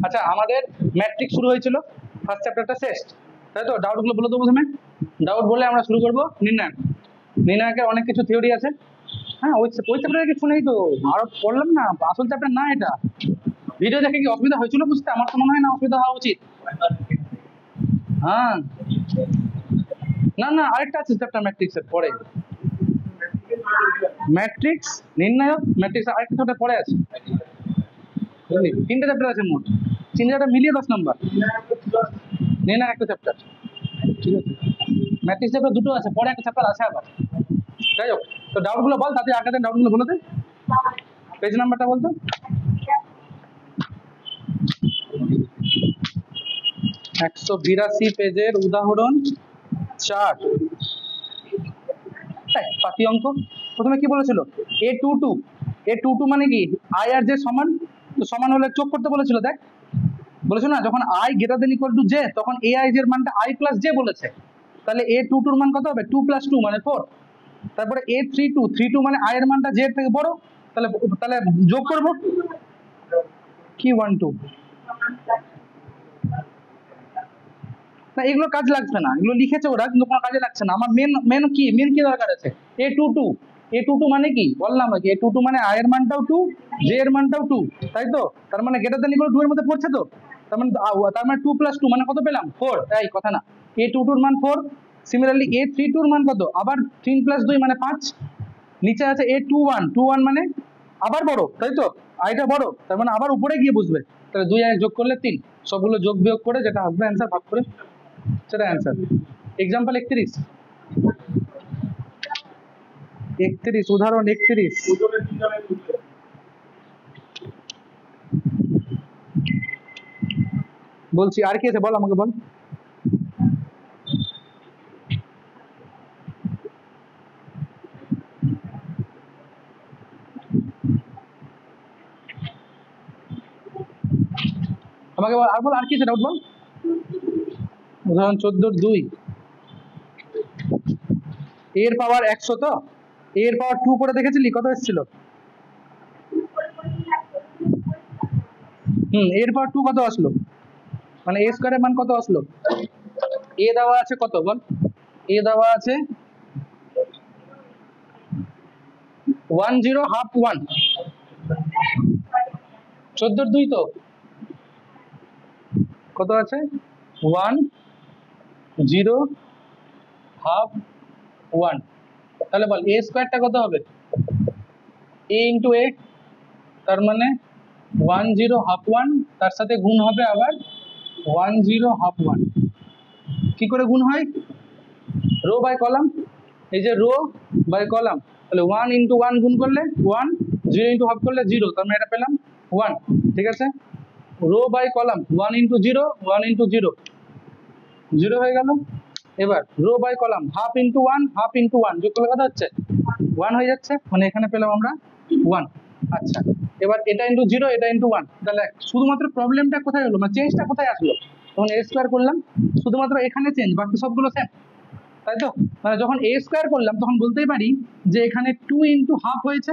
আচ্ছা আমাদের ম্যাট্রিক্স শুরু হয়েছিল, ফার্স্ট চ্যাপ্টারটা শেষ, তাই তো? ডাউটগুলো বলে তো প্রথমে, ডাউট বলে আমরা শুরু করবো নির্ণায়ক। নির্ণায়কের অনেক কিছু থিওরি আছে, হ্যাঁ ওই চ্যাপ্টারে কিছু নেই তো, আরো পড়লাম না, আসল চ্যাপ্টার না এটা। ভিডিও দেখে কি অসুবিধা হয়েছিল বুঝতে? আমার তো মনে হয় না অসুবিধা হওয়া উচিত। হ্যাঁ না না, আরেকটা আছে চ্যাপ্টার ম্যাট্রিক্সের পরে, ম্যাট্রিক্স নির্ণায়ক ম্যাট্রিক্স আরেকটা চ্যাপ্টার পরে আছে, বুঝলি? 3টে চ্যাপ্টার আছে মোট, 3 চ্যাপ্টার মিলিয়ে 10 নম্বর, নির্ণায়ক একটা চ্যাপ্টার, ঠিক আছে? ম্যাট্রিক্স চ্যাপ্টার 2টো আছে, পরে একটা চ্যাপ্টার আছে আবার। যাই হোক, তো ডাউটগুলো বল, তাতে আগে ডাউটগুলো বলে দে, পেজ নাম্বারটা বলতো। 182 পেজের উদাহরণ 4, পাতি অঙ্ক। প্রথমে কি বলেছিল? A22 মানে কি? আই আর জে সমান, তো সমান হলে যোগ করতে বলেছিল। দেখ বলেছো না, যখন i greater than equal to J, তখন ai এর মানটা i প্লাস জে বলেছে, তাহলে A22 এর মান কত হবে? 2 + 2 মানে 4। তারপরে A32 মানে i এর মানটা j এর থেকে বড়, তাহলে তাহলে যোগ করব কি 1 2 না, এগুলো কাজ লাগছে না, এগুলো লিখেছে ওরা কিন্তু কোনো কাজে লাগছে না। আমার মেন কি দরকার আছে? A22 মানে কি বললাম? A22 মানে i এর মানটাও 2, j এর মানটাও 2, তাই তো? তার মানে গ্রেটার দেন ইকুয়াল 2 এর মধ্যে পড়ছে তো, তার মানে 2 + 2 মানে কত পেলাম? 4। তাই কথা না, A22 এর মান 4। সিমিলারলি A32 এর মান কত? আবার 3 + 2 মানে 5। নিচে আছে A21 মানে আবার বড়, তাই তো? আইটা বড়, তার মানে আবার উপরে গিয়ে বসবে, তাহলে 2 আর 1 যোগ করলে 3, সবগুলো যোগ বিয়োগ করে যেটা আসবে অ্যান্সার ভাগ করে সেটা অ্যান্সার। এক্সাম্পল 31 উদাহরণ 31। বলছি আর কি আছে বল, আমাকে বল। আমাকে বল, আর বল আর কি আছে, ডাউট বল। উদাহরণ 14-2, এর পাওয়ার 100, তো এর পাওয়ার 2 করে দেখেছিলি কত এসেছিল? এর পাওয়ার 2 কত আসলো? মানে a স্কয়ারের মান কত আসলো? এ দেওয়া আছে কত বল? এ দেওয়া আছে 10 হাফ 1, 14-2 তো কত আছে? 10 হাফ 1, তাহলে বল a স্কয়ারটা কত হবে? a ইন্টু a, তার মানে 10 হাফ 1, তার সাথে গুণ হবে আবার 10 হাফ 1। কি করে গুণ হয়? রো বাই কলাম, এই যে রো বাই কলাম, তাহলে 1 ইন্টু 1 গুণ করলে 1, 0 ইন্টু হাফ করলে 0, তার মানে এটা পেলাম 1, ঠিক আছে? Row by column 1 into 0, 1 into 0, 0 হয়ে গেল। এবার row by column half into 1, half into 1 যোগ করলে কত হচ্ছে? 1 হয়ে যাচ্ছে, মানে এখানে পেলাম আমরা 1। আচ্ছা, এবার এটা ইন্টু 0, এটা ইন্টু 1, তাহলে শুধুমাত্র প্রবলেমটা কোথায় হলো, মানে চেঞ্জটা কোথায় আসলো? তখন a স্কয়ার করলাম, শুধুমাত্র এখানে চেঞ্জ, বাকি সবগুলো সেম, তাই তো? মানে যখন a স্কয়ার করলাম তখন বলতেই পারি যে এখানে 2 ইন্টু হাফ হয়েছে,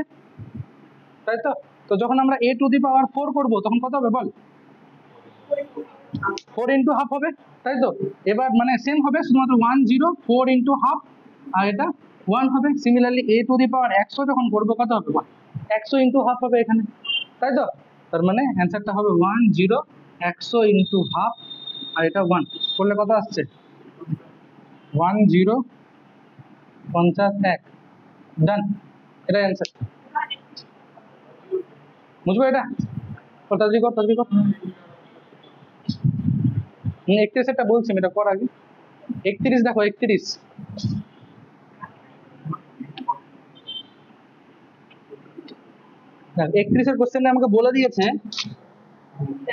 তাই তো? তো যখন আমরা a টু দি পাওয়ার 4 করবো তখন কত হবে বল? 4 ইন্টু হাফ হবে, তাই তো? এবার মানে সেম হবে, শুধুমাত্র 10 4 ইন্টু হাফ, আর এটা 1 হবে। সিমিলারলি a টু দি পাওয়ার 100 যখন করবো কত হবে? 100 ইন্টু হাফ হবে এখানে, তাই তো? তার মানে অ্যান্সারটা হবে 10 100 ইন্টু হাফ, আর এটা 1 করলে কত আসছে? 10 51। ডান, এটা অ্যান্সার। বুঝবো এটা? তাড়াতাড়ি কর, তাড়াতাড়ি কর। 31টা বলছি, এটা কর আগে। 31 দেখো, 31 31-এর কোশ্চেনে আমাকে বলে দিয়েছে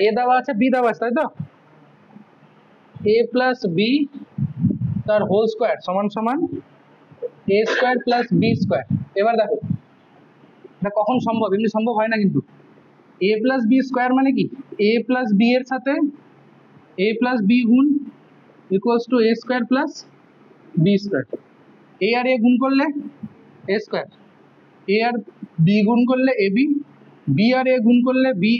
এ দেওয়া আছে বি দেওয়া আছে, তাই তো? a প্লাস বি তার হোল স্কোয়ার সমান সমান a square plus b square. এবার দেখো এটা কখন সম্ভব, এমনি সম্ভব হয় না কিন্তু। a প্লাস বি স্কোয়ার মানে কি? a প্লাস বি এর সাথে a প্লাস বি গুণ equals to a square plus b square. a আর a গুণ করলে a স্কোয়ার, a আর b গুণ করলে ab, b আর a গুণ করলে ba,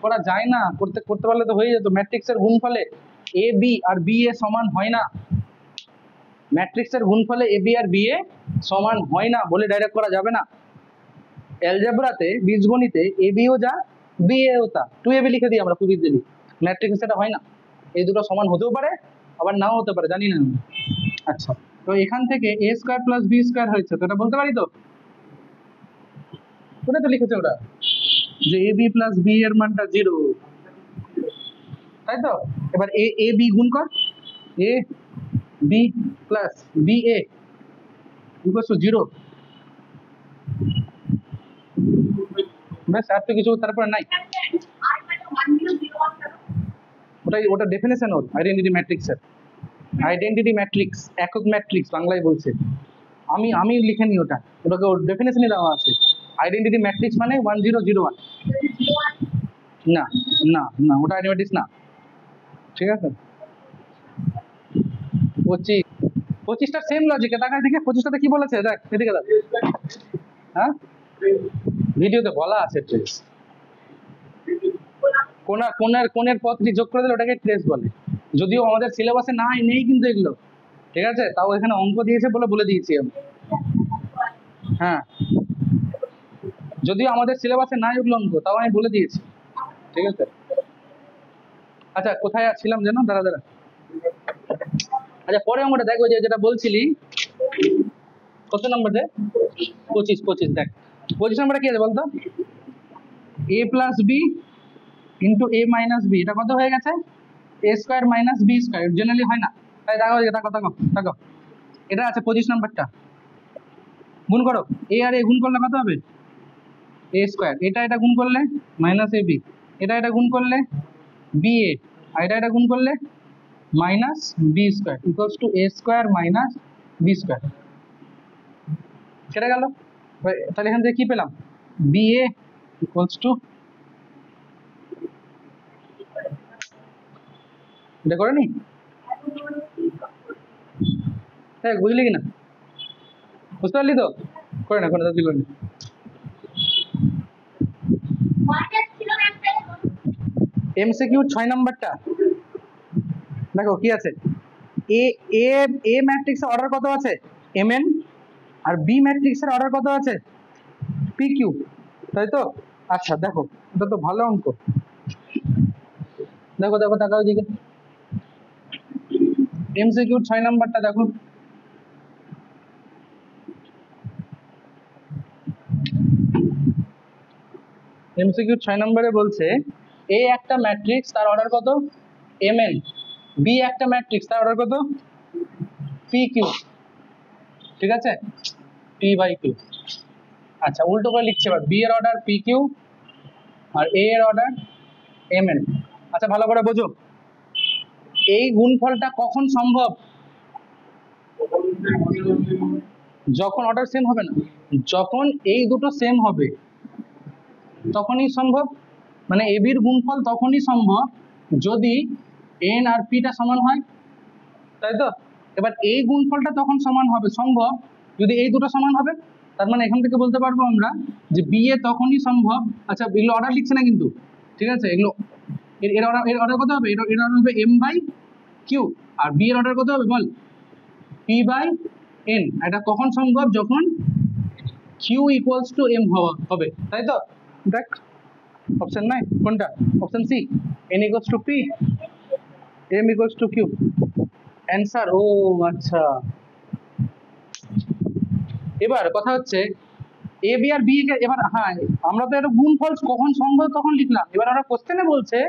করা যায় না, করতে করতে পারলে তো হয়ে যেত। ম্যাট্রিক্সের গুণফলে A B R B A সমান হয় না, ম্যাট্রিক্সের গুণফলে A B R B A সমান হয় না বলে ডাইরেক্ট করা যাবে না। অ্যালজেব্রাতে বীজগণিতে এ বি ও যা বি এ ও তা, 2ab লিখে দিই আমরা খুব ইজিলি। ম্যাট্রিক্স সেটা হয় না, এই দুটো সমান হতেও পারে আবার নাও হতে পারে, জানি না আমি। আচ্ছা, তো এখান থেকে এ স্কোয়ার প্লাস বি স্কোয়ার হয়েছে, তো এটা বলতে পারি তো, ওটা তো লিখেছে ওরা যে এ বি প্লাস বি এর মানটা 0, তাই তো। এবার এ এ বি গুণ কর, A B plus B A equals to 0, ব্যাস, আর তো কিছু তারপরে নাই। ওটা ডেফিনেশন ওর আইডেন্টিটি ম্যাট্রিক্সের, আইডেন্টিটি ম্যাট্রিক্স, একক ম্যাট্রিক্স বাংলায় বলছে, আমি লিখেনি ওটা, ওটাকে ওর ডেফিনেশনই দেওয়া আছে। আইডেন্টিটি ম্যাট্রিক্স মানে 1001। না না না, ওটা আইডেন্টিটি না, ঠিক আছে। 25টা সেম লজিকে, তাকায় দেখে 25টাতে কি বলেছে, দেখ এদিকে দেখ। হ্যাঁ, ভিডিওতে বলা আছে ট্রেস, কোণের পথটি যোগ করে দিলে ওটাকে ট্রেস বলে। যদিও আমাদের সিলেবাসে নেই কিন্তু এগুলো, ঠিক আছে, তাও এখানে অঙ্ক দিয়েছে বলে দিয়েছি আমি। হ্যাঁ, যদিও আমাদের সিলেবাসে নাই ওগুলো অঙ্ক, তাও আমি বলে দিয়েছি, ঠিক আছে। আচ্ছা, কোথায় ছিলাম যেন, দাঁড়া। আচ্ছা, পরে অঙ্কটা দেখো, যেটা বলছিলি কত নম্বরে, 25 দেখ 25 নম্বরে কি আছে বলতো, A plus B into A minus B, এটা কত হয়ে গেছে, A square minus B square, generally হয় না, তাই দেখো এটা আছে 25 নম্বরটা। গুণ করো, এ আর এ গুণ করলে কত হবে, এ স্কোয়ার, এটা গুণ করলে মাইনাস এ বি, এটা গুণ করলে বি এ, আর এটা গুণ করলে minus B square equals to a square minus B square. কেটে গেল, তাহলে এখান থেকে কি পেলাম, বি এ ইকুয়ালস টু, এটা করে নি, হ্যাঁ বুঝলি কিনা, বুঝতে পারলি তো, করে না কি করে নি। এমসিকিউ 6 নাম্বারটা দেখো কি আছে, এ এ এ ম্যাট্রিক্সের অর্ডার কত আছে, mn, আর বি ম্যাট্রিক্সের অর্ডার কত আছে, pq, তাই তো। আচ্ছা দেখো, এটা তো ভালো অঙ্ক, দেখো তাকাও দিকে, এমসিকিউ 6 নাম্বারটা দেখো, এমসিকিউ 6 নম্বরে বলছে এ একটা ম্যাট্রিক্স, তার অর্ডার কত, mn, বি একটা ম্যাট্রিক্স, তার অর্ডার কত, pq, ঠিক আছে, p/q। আচ্ছা, উল্টো করে লিখছে, এবার বি এর অর্ডার pq আর এ এর অর্ডার mn। আচ্ছা, ভালো করে বোঝো, এই গুণফলটা কখন সম্ভব, যখন অর্ডার সেম হবে না, যখন এই দুটো সেম হবে তখনই সম্ভব, মানে এ বির গুণফল তখনই সম্ভব যদি এন আর পিটা সমান হয়, তাই তো। এবার এই গুণফলটা তখন সমান হবে সম্ভব যদি এই দুটো সমান হবে, তার মানে এখান থেকে বলতে পারবো আমরা যে বি এ তখনই সম্ভব। আচ্ছা, এগুলো অর্ডার লিখছে না কিন্তু, ঠিক আছে, এগুলো এর অর্ডার কত হবে, এর অর্ডার হবে m/q, আর বি এর অর্ডার কত হবে বল, p/n। এটা কখন সম্ভব, যখন q ইকুয়ালস টু m হবে, তাই তো। দেখ অপশন নাই কোনটা, option C, n equals to p, m equals to q, answer. ও আচ্ছা, এবার কথা হচ্ছে এ বি আর বি কে, এবার হ্যাঁ আমরা তো এটা গুণফল কখন সম্ভব তখন লিখলাম, এবার ওরা কোশ্চেনে বলছে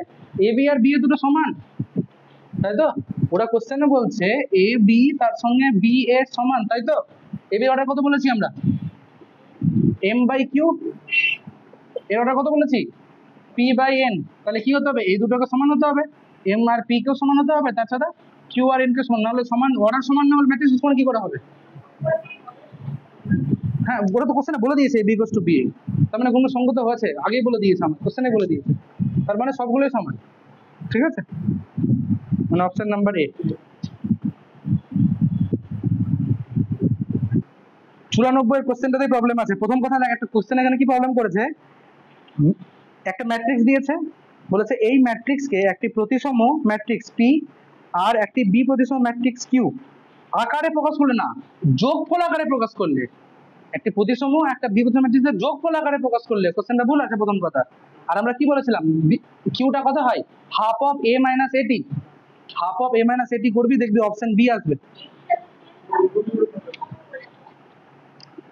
A B R B A দুটো সমান, তাই তো। ওরা কোশ্চেনে বলছে এ বি তার সঙ্গে বি এ সমান, তাই তো। এ বি অর্ডার কত বলেছি আমরা, m/q, এর অর্ডার কত বলেছি, p/n, তাহলে কি হতে হবে, এই দুটোকে সমান হতে হবে, m আর p কেও সমান হতে হবে, তাছাড়া q আর n কে সমান, নাহলে সমান অর্ডার সমান না হলে ম্যাট্রিক্স সমান কি করে হবে। হ্যাঁ, ওরা তো কোশ্চেনে বলে দিয়েছে বি ইকুয়ালস টু বি, তার মানে কোনো সঙ্গত হয়েছে, আগেই বলে দিয়েছে, আমার কোশ্চেনে বলে দিয়েছে, তার মানে সবগুলোই সমান, ঠিক আছে, মানে অপশন নাম্বার এ। 94 এর কোশ্চেনটাতেই প্রবলেম আছে। প্রথম কথা দেখ, একটা কোশ্চেন এখানে কি প্রবলেম করেছে, একটা ম্যাট্রিক্স দিয়েছে, বলেছে এই ম্যাট্রিক্সকে একটি প্রতিসম ম্যাট্রিক্স পি আর একটি বি প্রতিসম ম্যাট্রিক্স কিউ আকারে প্রকাশ করলে, না যোগফল আকারে প্রকাশ করলে, একটি প্রতিসম একটা বি প্রতিসম ম্যাট্রিক্সের যোগফল আকারে প্রকাশ করলে কোশ্চেনটা ভুল আছে প্রথম কথা। আর আমরা কি বলেছিলাম, কিউটা কত হয়, হাফ অফ এ মাইনাস এটি, হাফ অফ এ মাইনাস এটি করবি, দেখবি অপশন বি আসবে।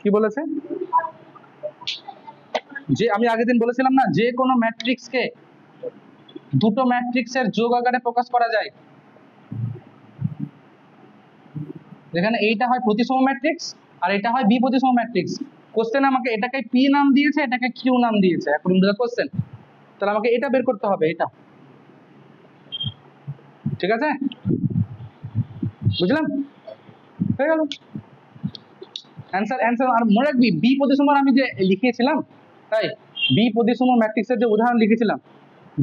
কি বলেছে, যে আমি আগের দিন বলেছিলাম না, যে কোনো ম্যাট্রিক্সকে দুটো ম্যাট্রিক্সের যোগ আকারে প্রকাশ করা যায়। যেখানে এইটা হয় প্রতিসম ম্যাট্রিক্স আর এটা হয় বি প্রতিসম ম্যাট্রিক্স। কোশ্চেন আমাকে এটাকে পি নাম দিয়েছে, এটাকে কিউ নাম দিয়েছে, অ্যাকর্ডিং টু দ্য কোশ্চেন। তাহলে আমাকে এটা বের করতে হবে, এটা, ঠিক আছে, বুঝলাম, হয়ে গেল অ্যান্সার। অ্যান্সার আর মনে রাখবি, বি প্রতিসম আমি যে লিখিয়েছিলাম, তাই বি প্রতিসম ম্যাট্রিক্সের যে উদাহরণ লিখেছিলাম,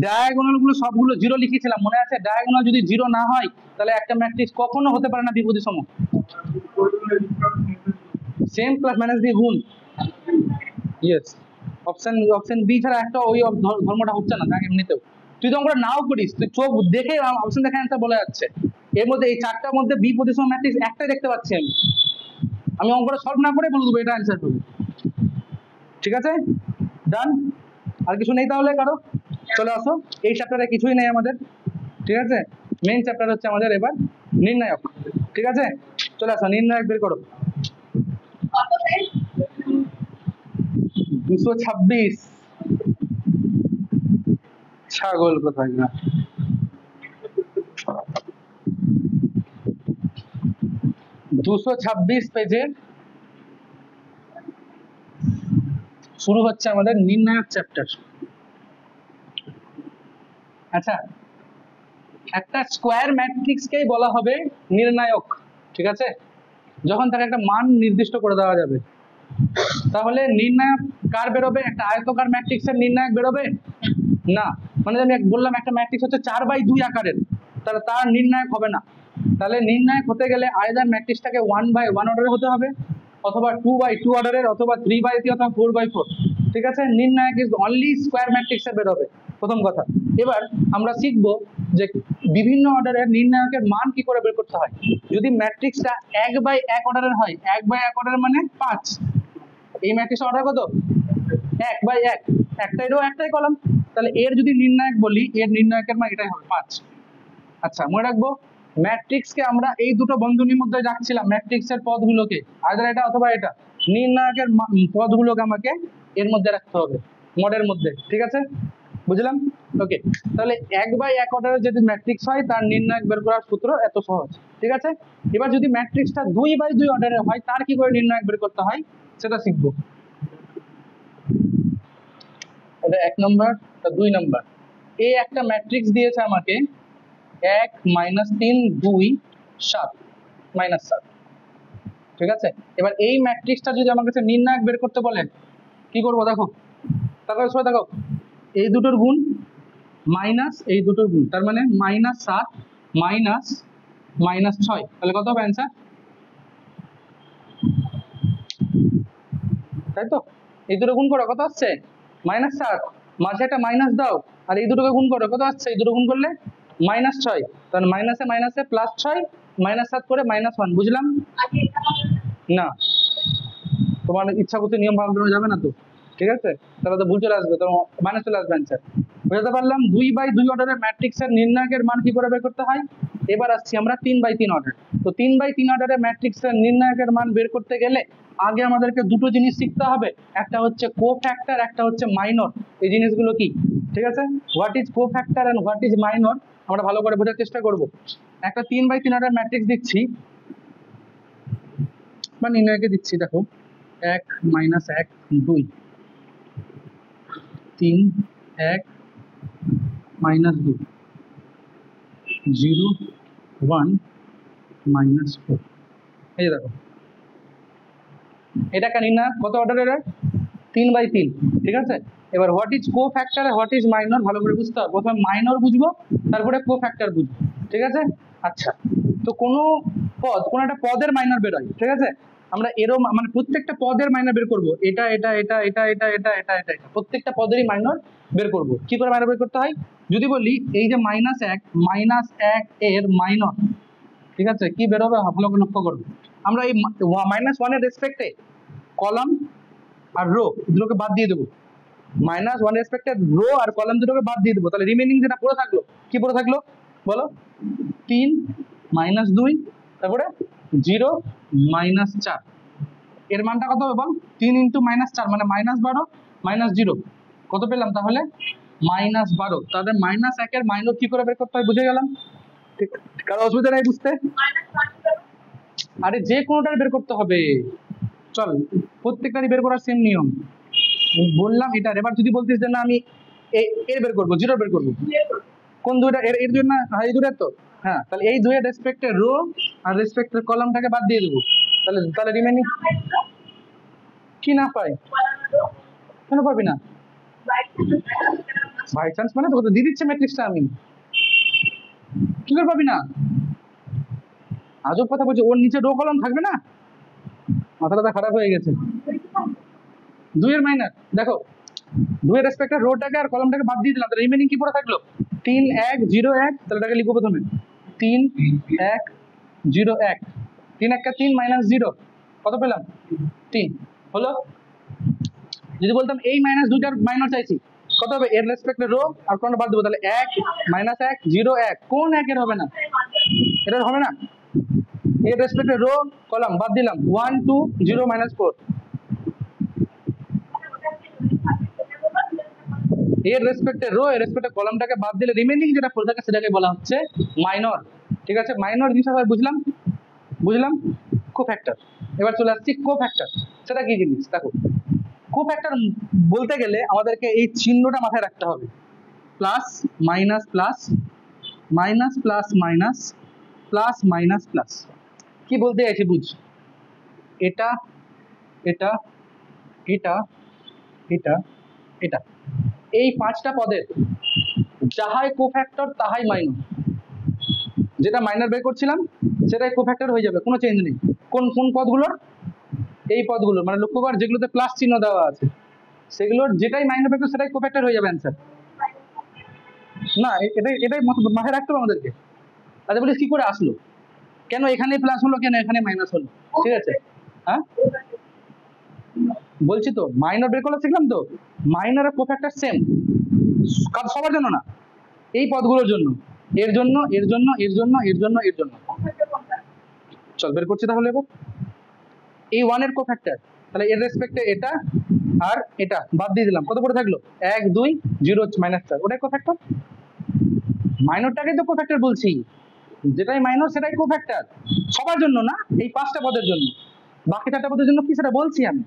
ডায়াগোনাল গুলো সবগুলো জিরো লিখেছিলাম, মনে আছে? ডায়াগোনাল যদি জিরো না হয় তাহলে একটা ম্যাট্রিক্স কখনো হতে পারে না বি প্রতিসম। সেম প্লাস মাইনাস দিয়ে গুণ, ইয়েস, অপশন অপশন বি ছাড়া একটা ওই ধর্মটা হচ্ছে না এমনিতেও। তুই তো অঙ্কটা নাও করিস, তুই চোখ দেখে অপশন দেখে অ্যান্সার বলে যাচ্ছে। এর মধ্যে এই চারটার মধ্যে বি প্রতিসম ম্যাট্রিক্স একটাই দেখতে পাচ্ছি আমি, আমি অঙ্কটা সলভ না করে বলে দেবো এটা অ্যান্সার হবে, ঠিক আছে, ডান। আর কিছু নেই তাহলে কারো? চলে আসো, এই চ্যাপ্টারে কিছুই নেই আমাদের, ঠিক আছে, মেইন চ্যাপ্টার হচ্ছে আমাদের এবার নির্ণায়ক, ঠিক আছে, চলে আসো, নির্ণায়ক বের করো। 226 ছাগল কোথায় না, 226 পেজে শুরু হচ্ছে আমাদের নির্ণায়ক চ্যাপ্টার। আচ্ছা, একটা স্কোয়ার ম্যাট্রিক্সকেই বলা হবে নির্ণায়ক, ঠিক আছে, যখন তাকে একটা মান নির্দিষ্ট করে দেওয়া যাবে। তাহলে নির্ণায়ক কার বেরোবে, একটা আয়তকার ম্যাট্রিক্সের নির্ণায়ক বেরোবে না। মানে আমি বললাম একটা ম্যাট্রিক্স হচ্ছে 4/2 আকারের, তাহলে তার নির্ণায়ক হবে না। তাহলে নির্ণায়ক হতে গেলে আয়দার ম্যাট্রিক্সটাকে 1/1 অর্ডারে হতে হবে, অথবা 2/2 অর্ডারের, অথবা 3/3 অথবা 4/4, ঠিক আছে। নির্ণায়ক ইজ অনলি স্কোয়ার ম্যাট্রিক্সে বেরোবে, প্রথম কথা। এবার আমরা শিখবো যে বিভিন্ন অর্ডারের নির্ণায়কের মান কি করে বের করতে হয়। যদি ম্যাট্রিক্সটা 1/1 অর্ডারের হয়, 1/1 অর্ডার মানে 5, এই ম্যাট্রিক্স অর্ডার কত, 1/1, একটা এরও একটাই কলাম, তাহলে এর যদি নির্ণায়ক বলি, এর নির্ণায়কের মান এটাই হবে 5। আচ্ছা, মনে রাখবো ম্যাট্রিক্সকে আমরা এই দুটো বন্ধনীর মধ্যে রাখছিলাম, ম্যাট্রিক্সের পদগুলোকে আইদার এটা অথবা এটা, নির্ণায়কের পদগুলোকে আমাকে এর মধ্যে রাখতে হবে, মডের মধ্যে, ঠিক আছে, বুঝলাম, ওকে। তাহলে 1/1 অর্ডারের যদি ম্যাট্রিক্স হয় তার নির্ণায়ক বের করার সূত্র এত সহজ, ঠিক আছে। এবার যদি ম্যাট্রিক্সটা 2/2 অর্ডারের হয়, তার কি করে নির্ণায়ক বের করতে হয় সেটা শিখবো। এটা 1 নম্বর, 2 নম্বর। এই একটা ম্যাট্রিক্স দিয়েছে আমাকে 1 -3 2 7 -7, ঠিক আছে। এবার এই ম্যাট্রিক্সটা যদি আমার কাছে নির্ণায়ক বের করতে বলেন, কি করব, দেখো, তারপরে সবাই দেখো, এই দুটোর গুণ মাইনাস এই দুটোর গুণ, তার মানে -7 -6, তাহলে কত হবে অ্যান্সার, তাই তো। এই দুটো গুণ করো, কত আসছে, -7, মাঝে একটা মাইনাস দাও, আর এই দুটোকে গুণ করো, কত আসছে, এই দুটো গুণ করলে -6, তাহলে মাইনাসে মাইনাসে +6, -7 করে -1, বুঝলাম না, তোমার ইচ্ছা করতে নিয়ম ভাগ করা যাবে না তো, ঠিক আছে, তাহলে তো ভুল চলে আসবে, তো মাইনাস চলে আসবে অ্যান্সার, বুঝতে পারলাম। 2/2 অর্ডারের ম্যাট্রিক্সের নির্ণায়কের মান কি করে বের করতে হয়। এবার আসছি আমরা 3/3 অর্ডার। তো 3/3 অর্ডারের ম্যাট্রিক্সের নির্ণায়কের মান বের করতে গেলে আগে আমাদেরকে দুটো জিনিস শিখতে হবে, একটা হচ্ছে কোফ্যাক্টর, একটা হচ্ছে মাইনর। এই জিনিসগুলো কি, ঠিক আছে, what is cofactor and what is minor আমরা ভালো করে বোঝার চেষ্টা করব। একটা 3/3 অর্ডার ম্যাট্রিক্স দিচ্ছি বা নির্ণায়কে দিচ্ছি, দেখো 1 -1 2 3 1 -2 0 1 -4, এই দেখো, এটা একটা নির্ণায়ক কত অর্ডারের, 3/3, ঠিক আছে। এবার what is cofactor, what is minor ভালো করে বুঝতে হবে, প্রথমে মাইনর বুঝবো তারপরে কোফ্যাক্টর বুঝবো, ঠিক আছে। আচ্ছা, তো কোনো পদ, কোনো একটা পদের মাইনর বেরোয়, ঠিক আছে, আমরা এরও মানে প্রত্যেকটা পদের মাইনর বের করব, এটা এটা এটা এটা এটা এটা এটা এটা এটা প্রত্যেকটা পদেরই মাইনর বের করব। কি করে মাইনর বের করতে হয়? যদি বলি এই যে -1 এর মাইনর, ঠিক আছে, কি বের হবে ভালো করে লক্ষ্য করবো। আমরা এই -1 এর রেসপেক্টে কলাম আর রো দুটোকে বাদ দিয়ে দেবো, -1 রেসপেক্টে রো আর কলাম দুটোকে বাদ দিয়ে দেবো, তাহলে রিমেইনিং যেটা পড়ে থাকলো, কি পড়ে থাকলো বলো? 3 -2 তারপরে 0 -4, এর মানটা কত হবে বল? 3 × -4 মানে -12 -0 কত পেলাম তাহলে? -12। তাহলে -1 এর মাইনর কি করে বের করতে হয় বুঝে গেলাম। ঠিক, কারো অসুবিধা নাই বুঝতে? আরে যে কোনোটার বের করতে হবে, চল প্রত্যেকটারই বের করার সেম নিয়ম বললাম এটার। এবার যদি বলতিস যে না আমি এর বের করবো, 0 বের করবো, কোন দুইটা? এর জন্য এই দুইটা তো, হ্যাঁ, তাহলে এই দুইয়ের রেসপেক্টে রো আর রেসপেক্টে কলামটাকে বাদ দিয়ে দেবো, তাহলে তাহলে রিমেইনিং কি না পাই? কেন পাবি না? বাই চান্স মানে তোকে তো দিয়ে দিচ্ছে ম্যাট্রিক্সটা, আমি কি করে পাবি না? আজব কথা বলছি, ওর নিচে রো কলাম থাকবে না? মাথাটা খারাপ হয়ে গেছে। 2 এর মাইনাস দেখো, 2 এর রেসপেক্টে রোটাকে আর কলামটাকে বাদ দিয়ে দিলাম, তাহলে রিমেইনিং কি পড়ে থাকলো? 3 1 0 1, তাহলে এটাকে লিখবো প্রথমে 3 1 0 1, 3 1 3 -0 কত পেলাম? 3 হলো। যদি বলতাম এই -2টার মাইনর চাইছি, কত হবে? এর রেসপেক্টে রো আর কলামটা বাদ দেবো, তাহলে 1 -1 0 1, কোন 1 এর হবে না? এটা হবে না। এর রেসপেক্টে রো কলাম বাদ দিলাম, 1 2 0 -4, এর রেসপেক্টে রো এর রেসপেক্টে কলামটাকে বাদ দিলে রিমেইনিং যেটা পড়ে থাকে সেটাকে বলা হচ্ছে মাইনর। ঠিক আছে, মাইনর জিনিসটা বুঝলাম, বুঝলাম। কোফ্যাক্টর, এবার চলে আসছি কোফ্যাক্টর। সেটা কি জিনিস দেখো, কোফ্যাক্টর বলতে গেলে আমাদেরকে এই চিহ্নটা মাথায় রাখতে হবে, plus minus plus minus plus minus plus minus plus. কি বলতে চাইছি বুঝ, এটা এটা এটা এটা এটা এই 5টা পদের যাহাই কোফ্যাক্টর তাহাই মাইনর। যেটা মাইনর বের করছিলাম সেটাই কোফ্যাক্টর হয়ে যাবে, কোনো চেঞ্জ নেই। কোন কোন পদগুলোর? এই পদগুলোর, মানে লক্ষ্য কর যেগুলোতে প্লাস চিহ্ন দেওয়া আছে সেগুলোর যেটাই মাইনর বের করবে সেটাই কোফ্যাক্টর হয়ে যাবে অ্যান্সার। না এটাই এটাই মাথায় রাখতে হবে আমাদেরকে। আচ্ছা বলিস কি করে আসলো, কেন এখানে প্লাস হলো, কেন এখানে মাইনাস হলো? ঠিক আছে, হ্যাঁ বলছি তো, মাইনর বের করা শিখলাম তো, মাইনর আর কোফ্যাক্টর সেম, সবার জন্য না, এই পদগুলোর জন্য, এর জন্য এর জন্য এর জন্য এর জন্য এর জন্য। চল বের করছি তাহলে। এবার এই 1 এর কোফ্যাক্টর, তাহলে এর রেসপেক্টে এটা আর এটা বাদ দিয়ে দিলাম, কত পড়ে থাকলো? 1 2 0 -4, ওটাই কোফ্যাক্টর। মাইনরটাকেই তো কোফ্যাক্টর বলছি, যেটাই মাইনর সেটাই কোফ্যাক্টর, সবার জন্য না, এই 5টা পদের জন্য। বাকি 4টা পদের জন্য কি সেটা বলছি আমি।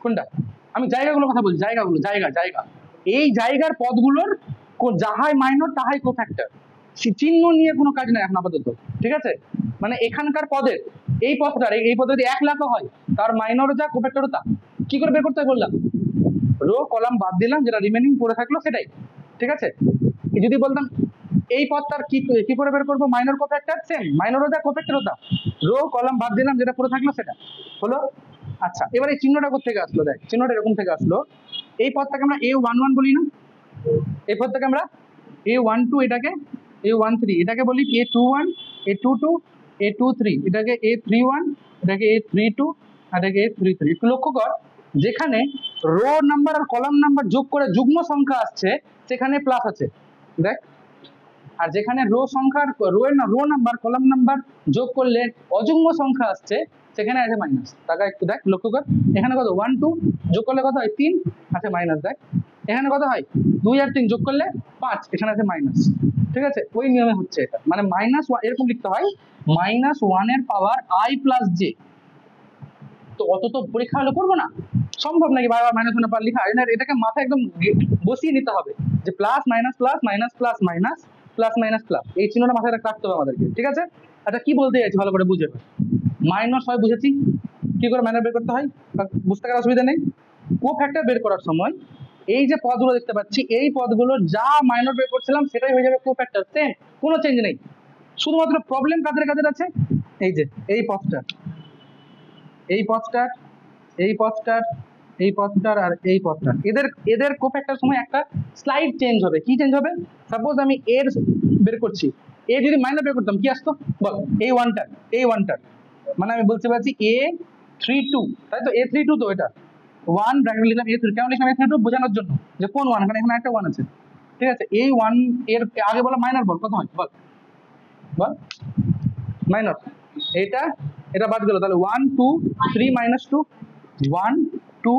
কোনটা? আমি জায়গাগুলোর কথা বলছি, জায়গাগুলো, জায়গা জায়গা, এই জায়গার পদগুলোর যাহাই মাইনর তাহাই কোফ্যাক্টর। চিহ্ন নিয়ে কোনো কাজ নাই এখন আপাতত, ঠিক আছে? মানে এখানকার পদের এই পদটার এই পদ যদি 1 লাখ হয় তার মাইনরও যা কোফ্যাক্টরও তা। কি করে বের করতে বললাম? রো কলাম বাদ দিলাম, যেটা রিমেইনিং পড়ে থাকলো সেটাই। ঠিক আছে, যদি বলতাম এই পদটার কি করে বের করবো মাইনর কোফ্যাক্টর, সেম মাইনরও যা কোফ্যাক্টরও তা, রো কলাম বাদ দিলাম, যেটা পড়ে থাকলো সেটা হলো। আচ্ছা এবার এই চিহ্নটা কোথা থেকে আসলো? দেখ চিহ্নটা এরকম থেকে আসলো, এই পদটাকে আমরা A11 বলি না, এই পদটাকে আমরা A12, এটাকে A13, এটাকে বলি A21 A22 A23, এটাকে A31, এটাকে A32, আর এটাকে A33। একটু লক্ষ্য কর, যেখানে রো নাম্বার আর কলাম নাম্বার যোগ করে যুগ্ম সংখ্যা আসছে সেখানে প্লাস আছে, দেখ। আর যেখানে রো সংখ্যার রো নাম্বার কলাম নাম্বার যোগ করলে অযুগ্ম সংখ্যা আসছে সেখানে আছে মাইনাস। টাকা একটু দেখ, লক্ষ্য কর, এখানে কত 1 2 যোগ করলে কত হয় 3, আছে মাইনাস। দেখ এখানে কত হয় 2 আর 3 যোগ করলে 5, এখানে আছে মাইনাস। ঠিক আছে, ওই নিয়মে হচ্ছে এটা, মানে -1 এরকম লিখতে হয়, -1 এর পাওয়ার I + j। তো অত তো পরীক্ষা হলে করবো না, সম্ভব নাকি বারবার -1 পাওয়ার লেখা? এটাকে মাথায় একদম বসিয়ে নিতে হবে যে plus minus plus minus plus minus plus minus plus, এই চিহ্নটা মাথায় রাখতে হবে আমাদেরকে। ঠিক আছে, আচ্ছা কি বলতে চাইছি ভালো করে বুঝে। মাইনর সবাই বুঝেছি, কি করে মাইনর বের করতে হয় বুঝতে কার অসুবিধা নেই। কোফ্যাক্টর বের করার সময় এই যে পদগুলো দেখতে পাচ্ছি, এই পদগুলো যা মাইনর বের করছিলাম সেটাই হয়ে যাবে কোফ্যাক্টর, সেম, কোনো চেঞ্জ নেই। শুধুমাত্র প্রবলেম কাদের কাদের আছে, এই যে এই পদটার, এই পদটার, এই পদটার, এই পদটার আর এই পদটার, এদের এদের কোফ্যাক্টর সময় একটা স্লাইড চেঞ্জ হবে। কি চেঞ্জ হবে? সাপোজ আমি এর বের করছি, এ যদি মাইনার বের করতাম কি আসতো বল? এই ওয়ানটার, এই ওয়ানটার মানে আমি বলতে পারছি A32, তাই তো? A32 তো এটা ওয়ান ব্র্যাকেট লিখলাম A3, কেন লিখলাম A32? বোঝানোর জন্য যে কোন ওয়ান, এখানে এখানে একটা ওয়ান আছে, ঠিক আছে? এই ওয়ান এর আগে বলা মাইনার বল, কত হয় বল, বল মাইনার, এটা এটা বাদ গেল, তাহলে 1 2 3 -2, 1 2